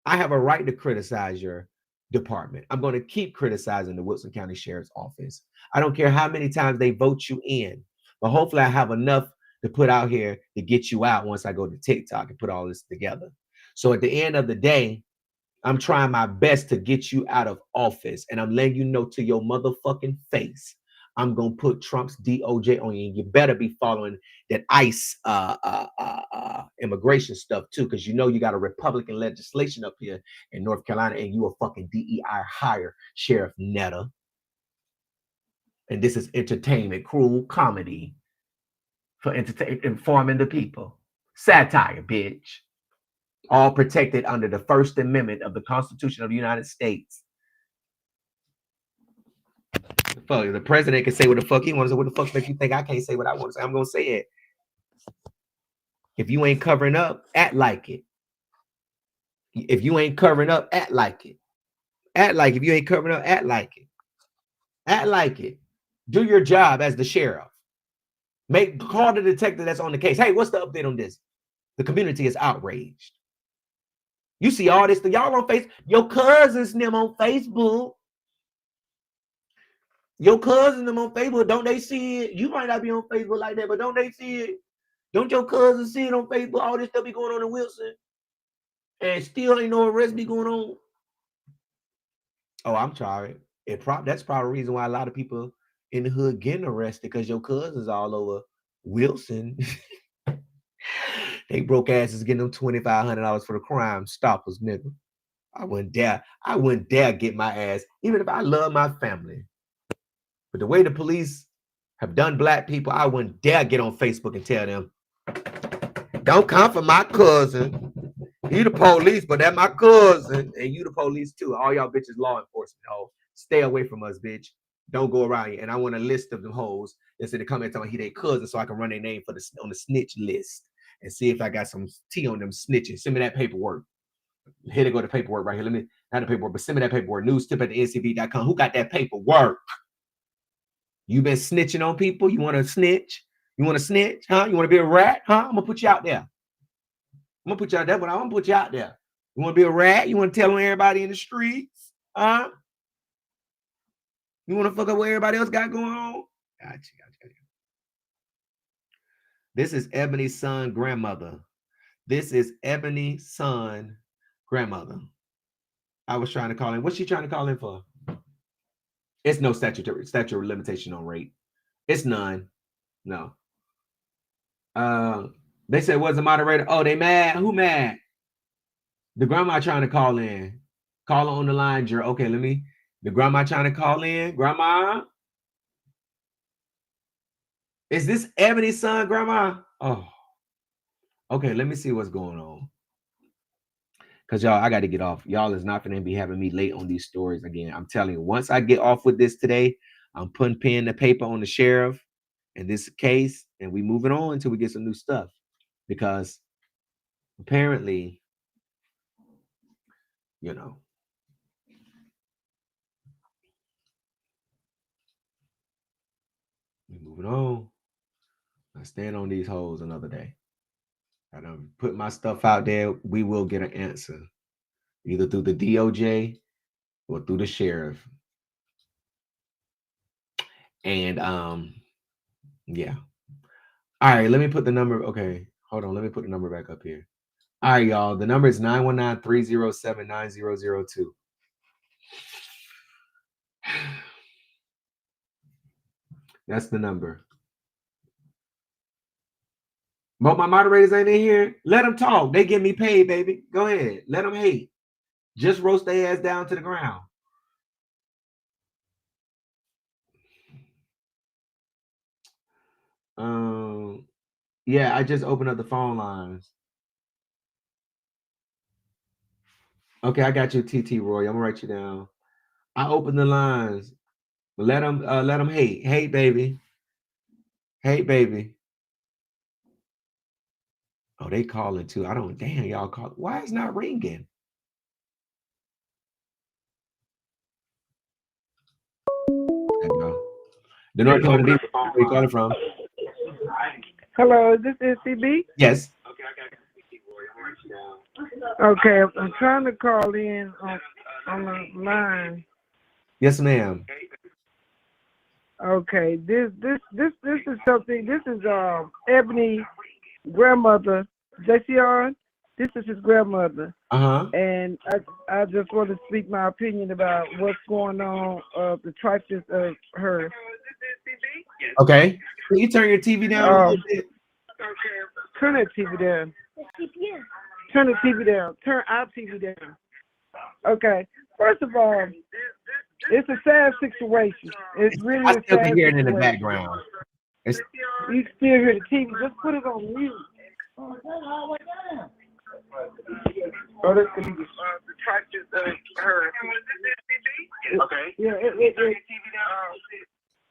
[SPEAKER 1] I have a right to criticize your department. I'm going to keep criticizing the Wilson County Sheriff's Office. I don't care how many times they vote you in, but hopefully I have enough to put out here to get you out once I go to TikTok and put all this together. So at the end of the day, I'm trying my best to get you out of office, and I'm letting you know to your motherfucking face, I'm going to put Trump's DOJ on you. And you better be following that ICE immigration stuff too, because you know you got a Republican legislation up here in North Carolina, and you a fucking DEI hire, Sheriff Netta. And this is entertainment, cruel comedy for informing the people. Satire, bitch. All protected under the First Amendment of the Constitution of the United States. Fuck, the president can say what the fuck he wants. So what the fuck make you think I can't say what I want to say? I'm gonna say it. If you ain't covering up, act like it. If you ain't covering up, act like it. Act like if you ain't covering up, act like it. Act like it. Do your job as the sheriff. Call the detective that's on the case. Hey, what's the update on this? The community is outraged. You see all this, y'all on Facebook, your cousins them on Facebook. Your cousins them on Facebook, don't they see it? You might not be on Facebook like that, but don't they see it? Don't your cousins see it on Facebook? All this stuff be going on in Wilson, and still ain't no arrest be going on. Oh, I'm sorry. That's probably the reason why a lot of people in the hood getting arrested, because your cousins all over Wilson. They broke asses getting them $2,500 for the crime stoppers, nigga. I wouldn't dare get my ass, even if I love my family. But the way the police have done black people, I wouldn't dare get on Facebook and tell them, don't come for my cousin. You the police, but that's my cousin. And you the police too. All y'all bitches law enforcement hoes. Stay away from us, bitch. Don't go around here. And I want a list of the hoes that said to come and tell me he their cousin so I can run their name on the snitch list and see if I got some tea on them snitching. Send me that paperwork. Here to go to paperwork right here. Let me, not the paperwork, but send me that paperwork. Newstip@ncb.com. Who got that paperwork? You been snitching on people? You want to snitch? You want to snitch? Huh? You want to be a rat? Huh? I'm going to put you out there. I'm going to put you out there, but I'm going to put you out there. You want to be a rat? You want to tell on everybody in the streets? Huh? You want to fuck up what everybody else got going on? Gotcha. This is Ebony's son, grandmother. This is Ebony's son, grandmother. I was trying to call in. What's she trying to call in for? It's no statute limitation on rape. It's none. No. They said, what's the moderator? Oh, they mad? Who mad? The grandma trying to call in. Call her on the line, Jer. Okay, the grandma trying to call in. Grandma? Is this Ebony's son, grandma? Oh. Okay, let me see what's going on. Because y'all, I got to get off. Y'all is not going to be having me late on these stories again. I'm telling you, once I get off with this today, I'm putting pen to paper on the sheriff in this case, and we moving on until we get some new stuff. Because apparently, you know, we moving on. I stand on these hoes another day. I don't put my stuff out there. We will get an answer, either through the DOJ or through the sheriff. And yeah. All right, let me put the number. Okay, hold on. Let me put the number back up here. All right, y'all. The number is 919-307-9002. That's the number. But my moderators ain't in here. Let them talk. They get me paid, baby. Go ahead. Let them hate. Just roast their ass down to the ground. Yeah, I just opened up the phone lines. Okay, I got you, TT Roy. I'm gonna write you down. I opened the lines. Let them hate. Hate, baby. Hate, baby. Oh, they calling too. I don't. Damn, y'all call. Why is not ringing? There you go. The North Carolina Beat. Where you calling from?
[SPEAKER 6] Hello, is this NCB?
[SPEAKER 1] Yes.
[SPEAKER 6] Okay, I got TT Roy. I'm writing you down. Okay, I'm trying to call in on the line.
[SPEAKER 1] Yes, ma'am.
[SPEAKER 6] Okay, this is something. This is Ebony grandmother, JCR. This is his grandmother. And I just want to speak my opinion about what's going on, the trifles of her.
[SPEAKER 1] Okay. Can you turn your TV down a little bit?
[SPEAKER 6] Turn that TV down. Turn the TV down. Turn our TV down. Okay. First of all, it's a sad situation. It's really
[SPEAKER 1] I
[SPEAKER 6] a
[SPEAKER 1] still
[SPEAKER 6] sad
[SPEAKER 1] can hear it in the
[SPEAKER 6] situation.
[SPEAKER 1] background.
[SPEAKER 6] You still hear the TV. Just put it on mute. Oh, that's going to be the trifles of her. Okay. Yeah,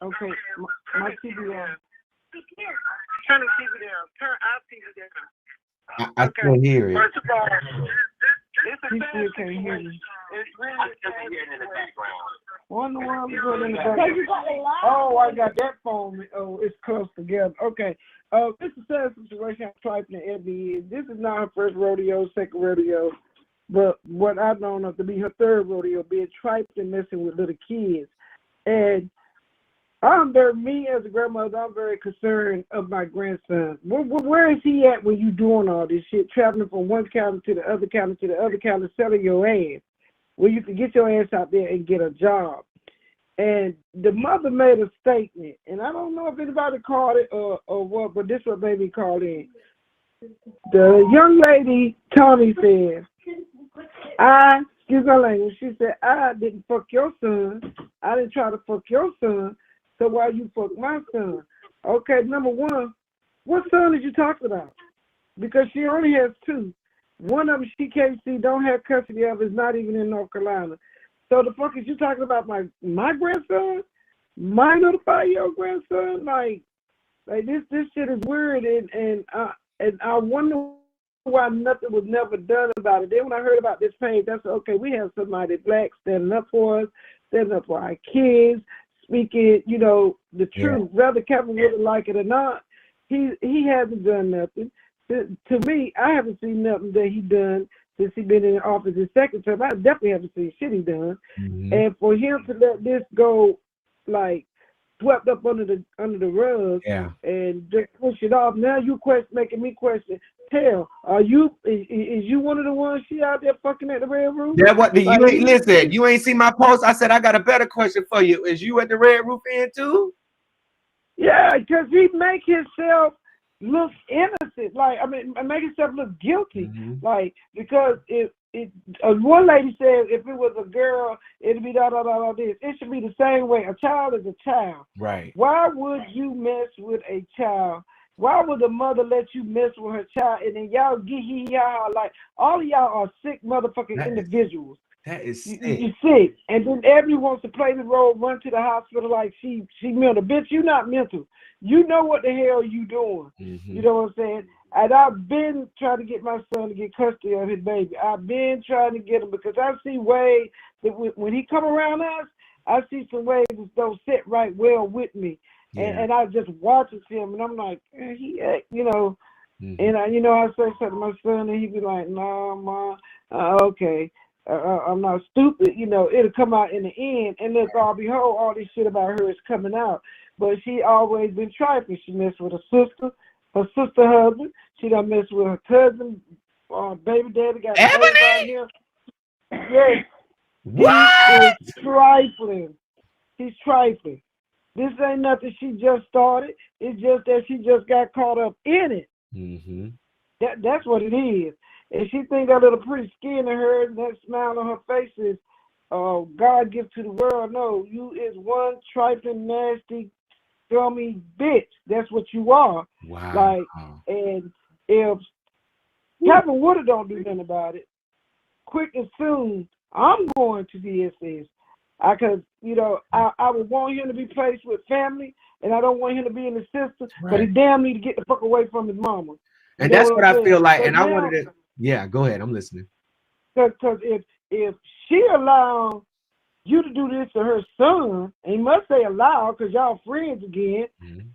[SPEAKER 6] okay, my TV down. Turn the TV down. Turn our TV down.
[SPEAKER 1] I still hear it.
[SPEAKER 6] First of all, he still can't hear me. It's really I still can hear it in the background. Wonder why I'm good in the background. Oh, I got that phone. Oh, it's close together. Okay. This is a sad situation. I'm typing to Ebony. This is not her first rodeo, second rodeo, but what I've known of to be her third rodeo, being triped and messing with little kids. And me as a grandmother, I'm very concerned of my grandson. Where is he at when you doing all this shit, traveling from one county to the other county to the other county, selling your ass, where you can get your ass out there and get a job? And the mother made a statement, and I don't know if anybody called it or what, but this is what made me call in. The young lady, Tony, said, excuse my language, she said, I didn't fuck your son. I didn't try to fuck your son. So why you fuck my son? Okay, number one, what son is you talking about? Because she only has two. One of them she can't see, don't have custody of, is not even in North Carolina. So the fuck is you talking about my grandson? My little 5-year-old grandson? Like this shit is weird, and I wonder why nothing was never done about it. Then when I heard about this page, I said, okay, we have somebody black standing up for us, standing up for our kids, speaking, the truth. Whether Kevin would like it or not, he hasn't done nothing. To me, I haven't seen nothing that he done since he been in office his second term. I definitely haven't seen shit he done. Mm-hmm. And for him to let this go, like, swept up under the rug, and just push it off. Now you making me question. Hell, is you one of the ones she out there fucking at the Red Roof?
[SPEAKER 1] Yeah, what? You ain't listen. You ain't seen my post. I said I got a better question for you. Is you at the Red Roof Inn too?
[SPEAKER 6] Yeah, because he make himself look innocent. Like, I mean, make himself look guilty. Mm-hmm. Like, because one lady said if it was a girl, it'd be this. It should be the same way. A child is a child.
[SPEAKER 1] Right.
[SPEAKER 6] Why would you mess with a child? Why would the mother let you mess with her child? And then y'all like all of y'all are sick motherfucking individuals.
[SPEAKER 1] That is sick.
[SPEAKER 6] You sick. And then Ebony wants to play the role, run to the hospital like she mental. Bitch, you not mental. You know what the hell you doing.
[SPEAKER 1] Mm-hmm.
[SPEAKER 6] You know what I'm saying? And I've been trying to get my son to get custody of his baby. I've been trying to get him because I see ways that when he come around us, I see some ways that don't sit right well with me.
[SPEAKER 1] Yeah.
[SPEAKER 6] And I just watches him, and I'm like, he, you know,
[SPEAKER 1] Mm-hmm.
[SPEAKER 6] and I say something to my son, and he be like, "No, Ma, okay, I'm not stupid." You know, it'll come out in the end, and look, behold, all this shit about her is coming out. But she always been trifling. She messed with her sister husband. She done messed with her cousin, baby daddy got a baby out here. Yes,
[SPEAKER 1] What?
[SPEAKER 6] he is trifling. He's trifling. This ain't nothing she just started. It's just that she just got caught up in it.
[SPEAKER 1] Mm-hmm.
[SPEAKER 6] That's what it is. And she think that little pretty skin of hers and that smile on her face is God gives to the world. No, you is one trifling, nasty, scummy bitch. That's what you are.
[SPEAKER 1] Wow.
[SPEAKER 6] Like, and if Kevin Woodard don't do nothing about it, quick and soon, I'm going to DSS. Because, you know, I would want him to be placed with family, and I don't want him to be in the system,
[SPEAKER 1] Right.
[SPEAKER 6] but he damn need to get the fuck away from his mama.
[SPEAKER 1] And
[SPEAKER 6] You know
[SPEAKER 1] that's what I feel like.
[SPEAKER 6] So
[SPEAKER 1] and
[SPEAKER 6] now,
[SPEAKER 1] I wanted to, yeah, go ahead. I'm listening.
[SPEAKER 6] Because if she allow you to do this to her son, and you must say allow because y'all friends again,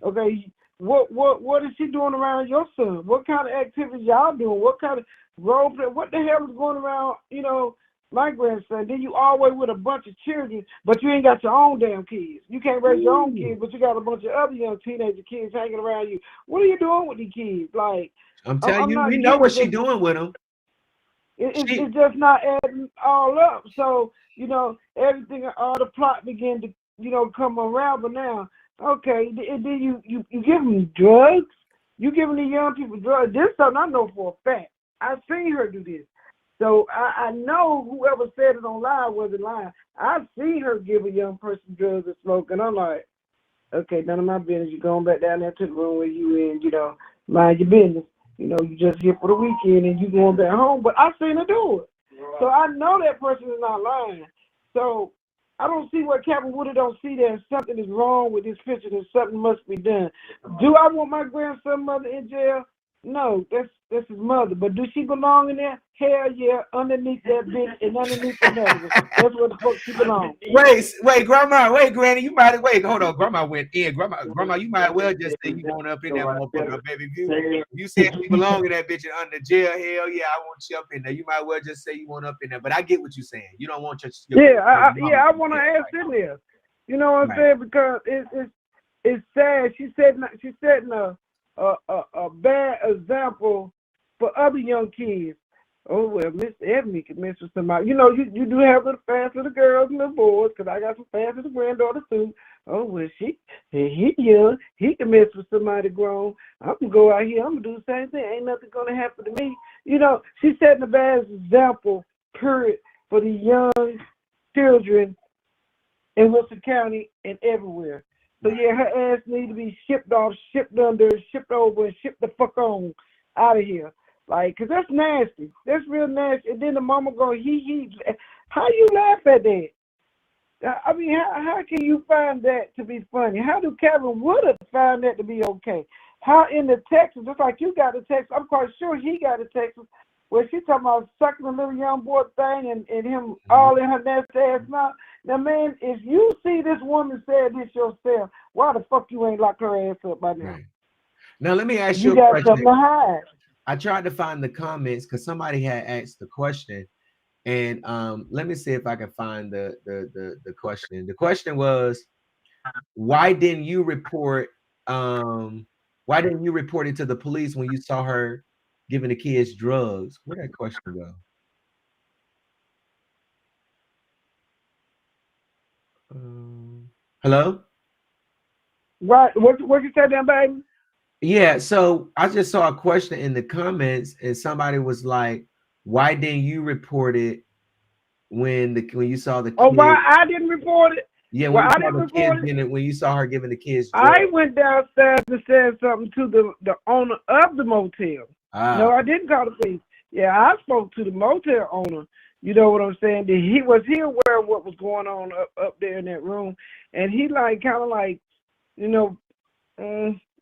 [SPEAKER 6] okay, what is she doing around your son? What kind of activities y'all doing? What kind of role play? What the hell is going around, you know, my grandson? Then you always with a bunch of children, but you ain't got your own damn kids. You can't raise your own kids, but you got a bunch of other young teenager kids hanging around you. What are you doing with these kids? Like,
[SPEAKER 1] I'm telling you, we know what she's doing with them.
[SPEAKER 6] It's just not adding all up. So, you know, everything, all the plot began to, you know, come around. But now, okay, then you give them drugs. You giving the young people drugs. This is something I know for a fact. I've seen her do this. So I know whoever said it on live wasn't lying. I've seen her give a young person drugs and smoke, and I'm like, okay, none of my business. You're going back down there to the room where you in, you know, mind your business. You know, you just here for the weekend and you going back home. But I've seen her do it. Right. So I know that person is not lying. So I don't see what Captain Woodard don't see that something is wrong with this picture, that something must be done. Do I want my grandson mother in jail? No, that's his mother. But do she belong in there? Hell yeah, underneath that bitch and underneath another one. That's what the fuck she belong.
[SPEAKER 1] Wait, Grandma, Granny, you might hold on. Grandma went in. Grandma, you might well just say you want up in there, motherfucker, baby. You said you belong in that bitch and under jail. Hell yeah, I want you up in there. You might well just say you want up in there. But I get what you're saying. You don't want your
[SPEAKER 6] I want to ask in there. You know what I'm saying? Because it's sad. She's setting a bad example for other young kids. Oh, well, Miss Ebony can mess with somebody. You know, you do have little fast little girls and little boys, because I got some fast little granddaughters too. Oh, well, he young. He can mess with somebody grown. I'm going to go out here. I'm going to do the same thing. Ain't nothing going to happen to me. You know, she's setting a bad example, period, for the young children in Wilson County and everywhere. So, yeah, her ass need to be shipped off, shipped under, shipped over, and shipped the fuck on out of here. Like, because that's nasty. That's real nasty. And then the mama go, he. How you laugh at that? I mean, how can you find that to be funny? How do Kevin Woodard find that to be okay? How in the Texas, just like you got a text, I'm quite sure he got a text where she talking about sucking a little young boy thing and him all in her nasty ass mouth. Now, man, if you see this woman say this yourself, why the fuck you ain't lock her ass up by now?
[SPEAKER 1] Right. Now, let me ask
[SPEAKER 6] you
[SPEAKER 1] you a
[SPEAKER 6] got
[SPEAKER 1] question.
[SPEAKER 6] Something to hide.
[SPEAKER 1] I tried to find the comments because somebody had asked the question. And let me see if I can find the question. The question was, why didn't you report it to the police when you saw her giving the kids drugs? Where'd that question go? Hello?
[SPEAKER 6] Right. What you said there, baby?
[SPEAKER 1] Yeah, so I just saw a question in the comments and somebody was like, why didn't you report it when you saw the kids?
[SPEAKER 6] Oh, why I didn't report it?
[SPEAKER 1] Yeah, when you saw her giving the kids drugs.
[SPEAKER 6] I went downstairs and said something to the owner of the motel. No, I didn't call the police. Yeah, I spoke to the motel owner, You know what I'm saying? He was aware of what was going on up there in that room, and he like kind of like, you know,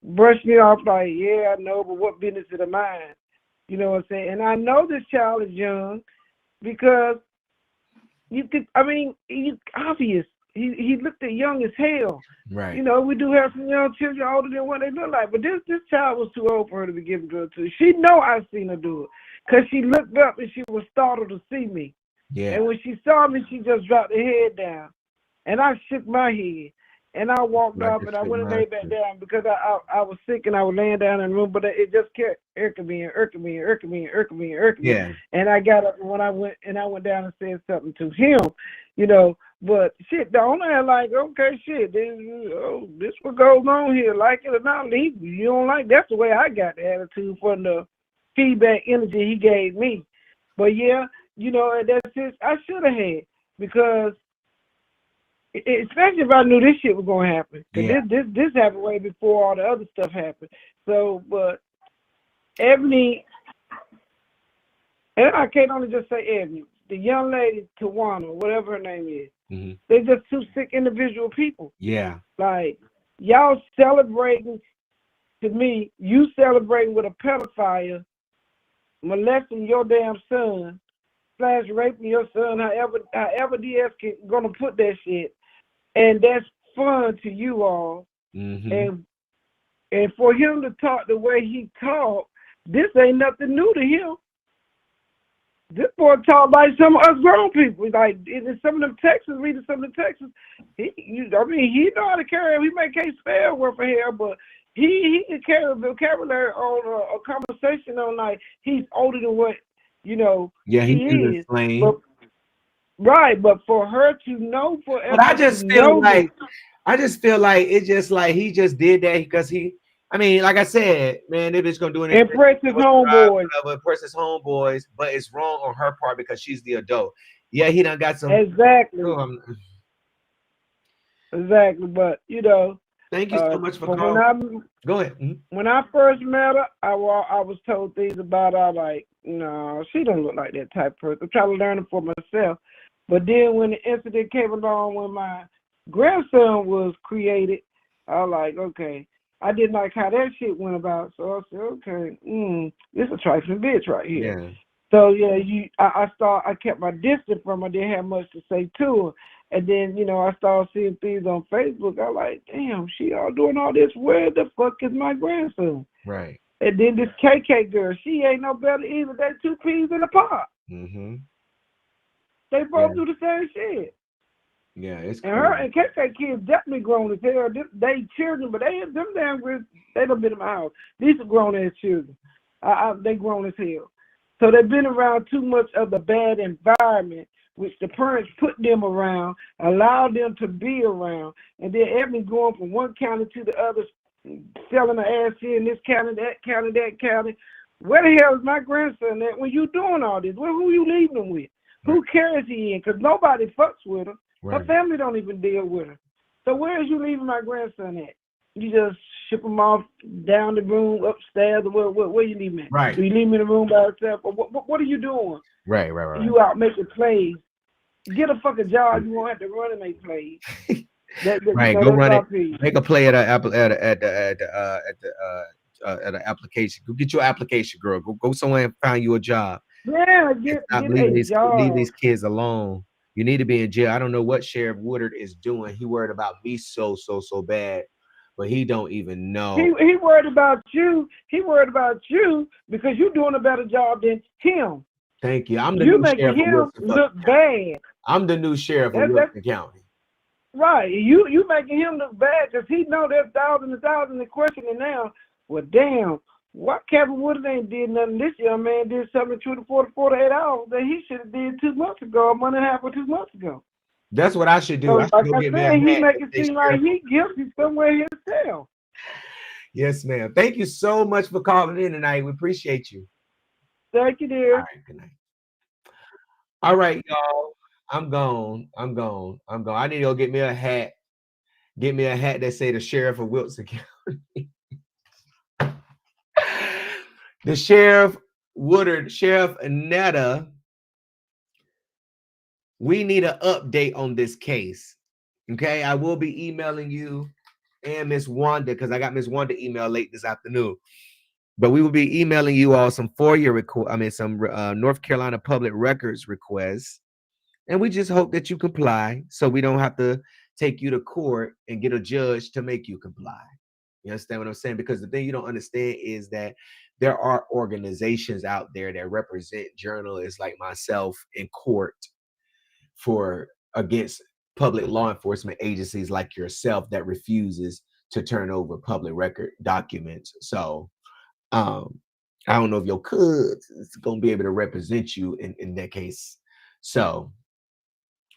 [SPEAKER 6] brushed me off like, yeah, I know, but what business is it of mine? You know what I'm saying? And I know this child is young because you could, I mean, he's obvious. He looked at young as hell.
[SPEAKER 1] Right.
[SPEAKER 6] You know, we do have some young children older than what they look like, but this child was too old for her to be giving drugs to. She know I've seen her do it because she looked up and she was startled to see me.
[SPEAKER 1] Yeah.
[SPEAKER 6] And when she saw me, she just dropped her head down, and I shook my head, and I walked
[SPEAKER 1] Like
[SPEAKER 6] up
[SPEAKER 1] to
[SPEAKER 6] and I
[SPEAKER 1] shake
[SPEAKER 6] went and
[SPEAKER 1] my
[SPEAKER 6] laid back
[SPEAKER 1] head.
[SPEAKER 6] down because I was sick and I was laying down in the room, but it just kept irking me and irking me and irking me and irking me and irking me.
[SPEAKER 1] Yeah.
[SPEAKER 6] And I got up and when I went down and said something to him, you know. But shit, the owner had like, okay, shit, this what goes on here, like it or not, leave. You don't like. That's the way I got the attitude from the feedback energy he gave me. But yeah, you know, and that's it. I should have had because, especially if I knew this shit was gonna happen. Cause
[SPEAKER 1] Yeah.
[SPEAKER 6] this happened way before all the other stuff happened. So, but Ebony, and I can't only just say Ebony. The young lady, Tawana, whatever her name is, they're just two sick individual people.
[SPEAKER 1] Yeah.
[SPEAKER 6] Like, y'all celebrating, to me, you celebrating with a pedophile molesting your damn son / raping your son, however DS gonna put that shit, and that's fun to you all. And for him to talk the way he talked, this ain't nothing new to him. This boy talk like some of us grown people. Like in some of them texts, reading some of the texts, he know how to carry. He may can't spell word for hell, but he can carry vocabulary on a conversation on like he's older than what, you know.
[SPEAKER 1] Yeah, he
[SPEAKER 6] is.
[SPEAKER 1] explain.
[SPEAKER 6] But, right, but for her to know forever,
[SPEAKER 1] But I just feel like it's just like he just did that because I mean, like I said, man, if it's gonna do anything,
[SPEAKER 6] impress his homeboys.
[SPEAKER 1] Impress his homeboys, but it's wrong on her part because she's the adult. Yeah, he done got some.
[SPEAKER 6] Exactly. Exactly, but you know.
[SPEAKER 1] Thank you so much for calling. Go ahead.
[SPEAKER 6] When I first met her, I was told things about her like, no, she don't look like that type of person. I'm trying to learn it for myself. But then when the incident came along when my grandson was created, I was like, okay. I didn't like how that shit went about, so I said, okay, this a trifling bitch right here.
[SPEAKER 1] Yeah.
[SPEAKER 6] So yeah, I kept my distance from her. I didn't have much to say to her. And then, you know, I started seeing things on Facebook. I was like, damn, she all doing all this. Where the fuck is my grandson?
[SPEAKER 1] Right.
[SPEAKER 6] And then this KK girl, she ain't no better either. They two peas in a pot. They both do the same shit.
[SPEAKER 1] Yeah, it's
[SPEAKER 6] and her and KK kids definitely grown as hell. They children, but them damn kids, they done been in my house. These are grown ass children. They grown as hell. So they've been around too much of the bad environment, which the parents put them around, allowed them to be around, and then Ebony going from one county to the other, selling her ass here in this county, that county, that county. Where the hell is my grandson at when you doing all this? Who you leaving him with? Who cares he in? Because nobody fucks with her. Her family don't even deal with her. So where is you leaving my grandson at? You just ship him off down the room, upstairs, or where you leave him at?
[SPEAKER 1] Right.
[SPEAKER 6] Do you leave him in the room by yourself? Or what are you doing?
[SPEAKER 1] Right.
[SPEAKER 6] You out making plays. Get a fucking job. You won't have to run and make plays.
[SPEAKER 1] Right. Go run it. Make a play at an application. Go get your application, girl. Go somewhere and find you a job.
[SPEAKER 6] Yeah, get a job.
[SPEAKER 1] Leave these kids alone. You need to be in jail. I don't know what Sheriff Woodard is doing. He worried about me so bad, but he don't even know.
[SPEAKER 6] He worried about you. He worried about you because you're doing a better job than him.
[SPEAKER 1] Thank you. I'm the new sheriff of Wilson
[SPEAKER 6] look bad.
[SPEAKER 1] I'm the new sheriff of Wilson County.
[SPEAKER 6] Right. You making him look bad because he know there's thousands and thousands of questioning now. Well, damn. Why Kevin Woodard ain't did nothing? This young man did something 24 to 48 hours that he should have did 2 months ago, a month and a half or 2 months ago.
[SPEAKER 1] That's what I should do.
[SPEAKER 6] So,
[SPEAKER 1] I should go get me a
[SPEAKER 6] he make it seem like he guilty somewhere himself.
[SPEAKER 1] Yes, ma'am. Thank you so much for calling in tonight. We appreciate you.
[SPEAKER 6] Thank you, dear.
[SPEAKER 1] All right, good night. All right, y'all. I'm gone. I need to go get me a hat. Get me a hat that say the Sheriff of Wilson County. The Sheriff Woodard, Sheriff Anetta we need an update on this case. Okay, I will be emailing you and Miss Wanda, because I got Miss Wanda email late this afternoon. But we will be emailing you all some some North Carolina public records requests. And we just hope that you comply so we don't have to take you to court and get a judge to make you comply. You understand what I'm saying? Because the thing you don't understand is that there are organizations out there that represent journalists like myself in court against public law enforcement agencies like yourself that refuses to turn over public record documents. So I don't know if your cuz is gonna be able to represent you in that case. So,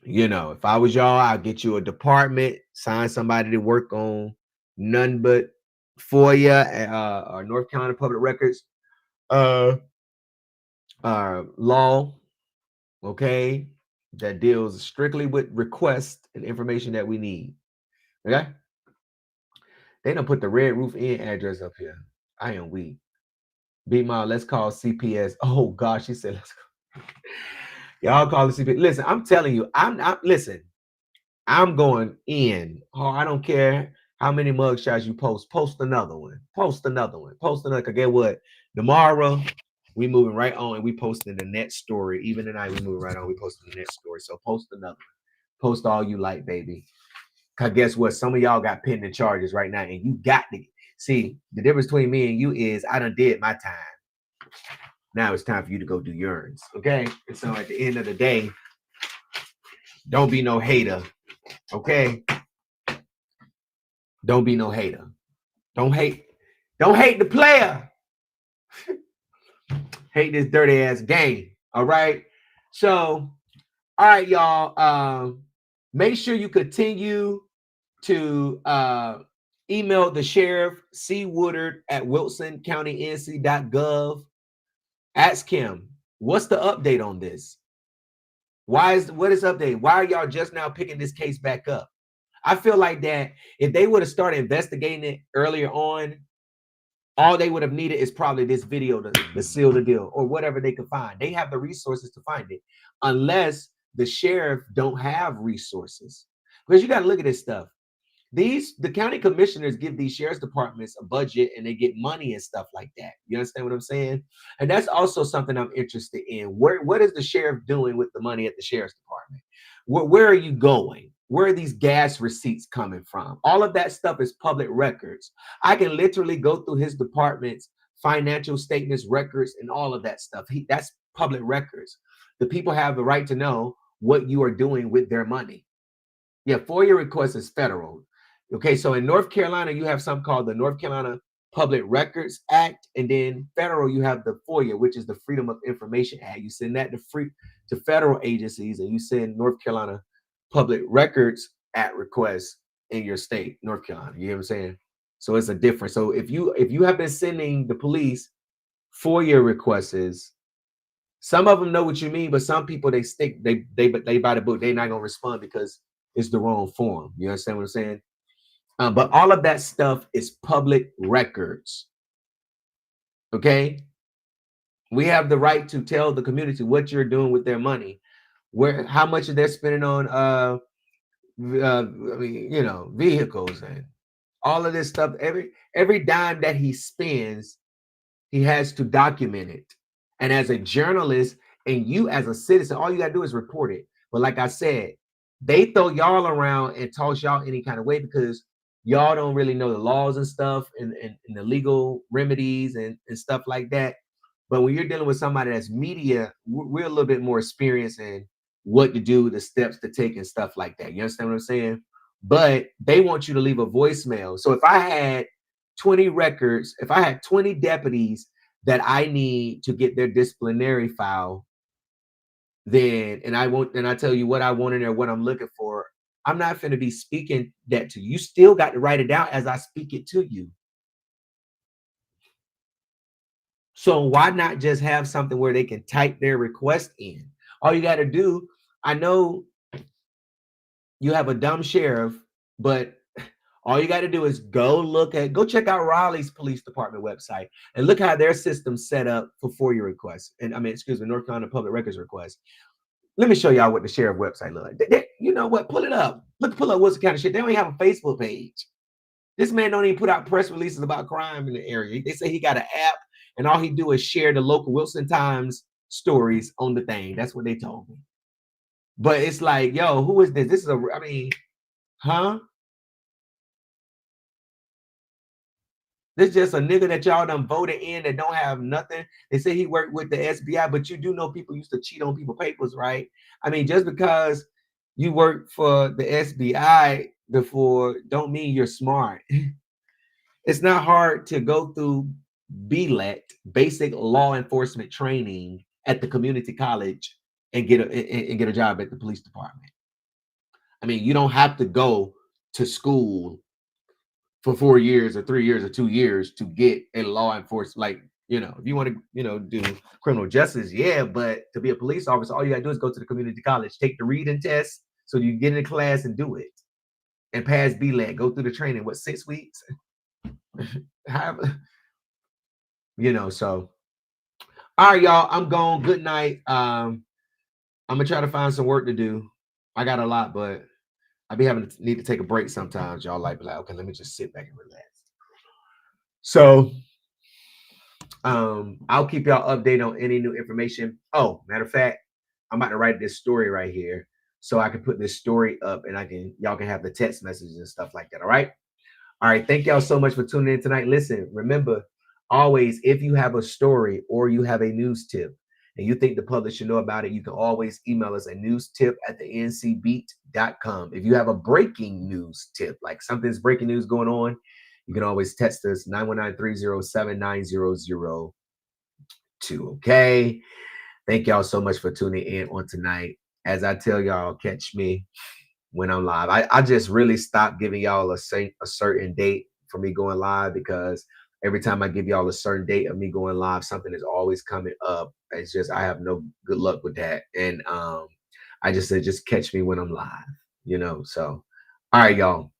[SPEAKER 1] you know, if I was y'all, I'll get you a department, sign somebody to work on none but FOIA or North Carolina Public Records law, okay, that deals strictly with requests and information that we need. Okay, they don't put the Red Roof Inn address up here. I am weak. B-Mom, let's call CPS. Oh gosh, she said let's go. Y'all call the CPS. Listen, I'm telling you, listen, I'm going in. Oh, I don't care how many mugshots you post. Post another one. Post another one. Post another. Cause get what? Tomorrow we moving right on and we posting the next story. Even tonight we moving right on. We posting the next story. So post another one. Post all you like, baby. Cause guess what? Some of y'all got pending charges right now, and you got to see the difference between me and you is I done did my time. Now it's time for you to go do yours. Okay. And so at the end of the day, don't be no hater. Okay. Don't be no hater. Don't hate the player. Hate this dirty ass game. All right. So, all right, y'all. Make sure you continue to email the sheriff, C. Woodard at wilsoncounty.nc.gov. Ask him, what's the update on this? What is update? Why are y'all just now picking this case back up? I feel like that if they would have started investigating it earlier on, all they would have needed is probably this video to seal the deal or whatever they could find. They have the resources to find it, unless the sheriff don't have resources. Because you got to look at this stuff. The county commissioners give these sheriff's departments a budget and they get money and stuff like that. You understand what I'm saying? And that's also something I'm interested in. What is the sheriff doing with the money at the sheriff's department? Where are you going? Where are these gas receipts coming from? All of that stuff is public records. I can literally go through his department's financial statements, records, and all of that stuff. That's public records. The people have the right to know what you are doing with their money. Yeah, FOIA request is federal. Okay, so in North Carolina, you have something called the North Carolina Public Records Act, and then federal, you have the FOIA, which is the Freedom of Information Act. You send that to federal agencies, and you send North Carolina Public Records Act requests in your state, North Carolina. You know what I'm saying? So it's a difference. So if you have been sending the police FOIA requests, some of them know what you mean, but some people they by the book. They're not gonna respond because it's the wrong form. You understand what I'm saying? But all of that stuff is public records. Okay, we have the right to tell the community what you're doing with their money, how much they're spending on vehicles and all of this stuff. Every dime that he spends, he has to document it. And as a journalist and you as a citizen, all you gotta do is report it. But like I said, they throw y'all around and toss y'all any kind of way because y'all don't really know the laws and stuff and the legal remedies and stuff like that. But when you're dealing with somebody that's media, we're a little bit more experienced in what to do, the steps to take and stuff like that. You understand what I'm saying? But they want you to leave a voicemail. So if I had 20 records, if I had 20 deputies that I need to get their disciplinary file, then, and I tell you what I want in there, what I'm looking for, I'm not going to be speaking that to you. You still got to write it down as I speak it to you. So why not just have something where they can type their request in? All you got to do, I know you have a dumb sheriff, but all you got to do is go check out Raleigh's police department website and look how their system's set up for FOIA requests. And North Carolina public records requests. Let me show y'all what the sheriff website look like. You know what? Pull it up. Pull up Wilson County shit. They don't even have a Facebook page. This man don't even put out press releases about crime in the area. They say he got an app, and all he do is share the local Wilson Times stories on the thing. That's what they told me. But it's like, yo, who is this? This is I mean, huh? This just a nigga that y'all done voted in that don't have nothing. They say he worked with the SBI, but you do know people used to cheat on people's papers, right? I mean, just because you work for the SBI before don't mean you're smart. It's not hard to go through BLET, basic law enforcement training at the community college and get a job at the police department. I mean, you don't have to go to school for 4 years or 3 years or 2 years to get a law enforcement, like, you know, if you want to, you know, do criminal justice, yeah, but to be a police officer, all you gotta do is go to the community college, take the reading test, so you get in the class and do it, and pass BLET, go through the training, what, 6 weeks? You know, so, all right, y'all, I'm gone. Good night. I'm gonna try to find some work to do. I got a lot, but I be having to need to take a break sometimes. Y'all like, okay, let me just sit back and relax. So I'll keep y'all updated on any new information. Oh, matter of fact, I'm about to write this story right here so I can put this story up and y'all can have the text messages and stuff like that. All right. All right. Thank y'all so much for tuning in tonight. Listen, remember, always, if you have a story or you have a news tip and you think the public should know about it, you can always email us at newstip@thencbeat.com. If you have a breaking news tip, like something's breaking news going on, you can always text us 919-307-9002. Okay. Thank y'all so much for tuning in on tonight. As I tell y'all, catch me when I'm live. I just really stopped giving y'all a certain date for me going live, because every time I give y'all a certain date of me going live, something is always coming up. It's just, I have no good luck with that. And I just said, just catch me when I'm live, you know? So, all right, y'all.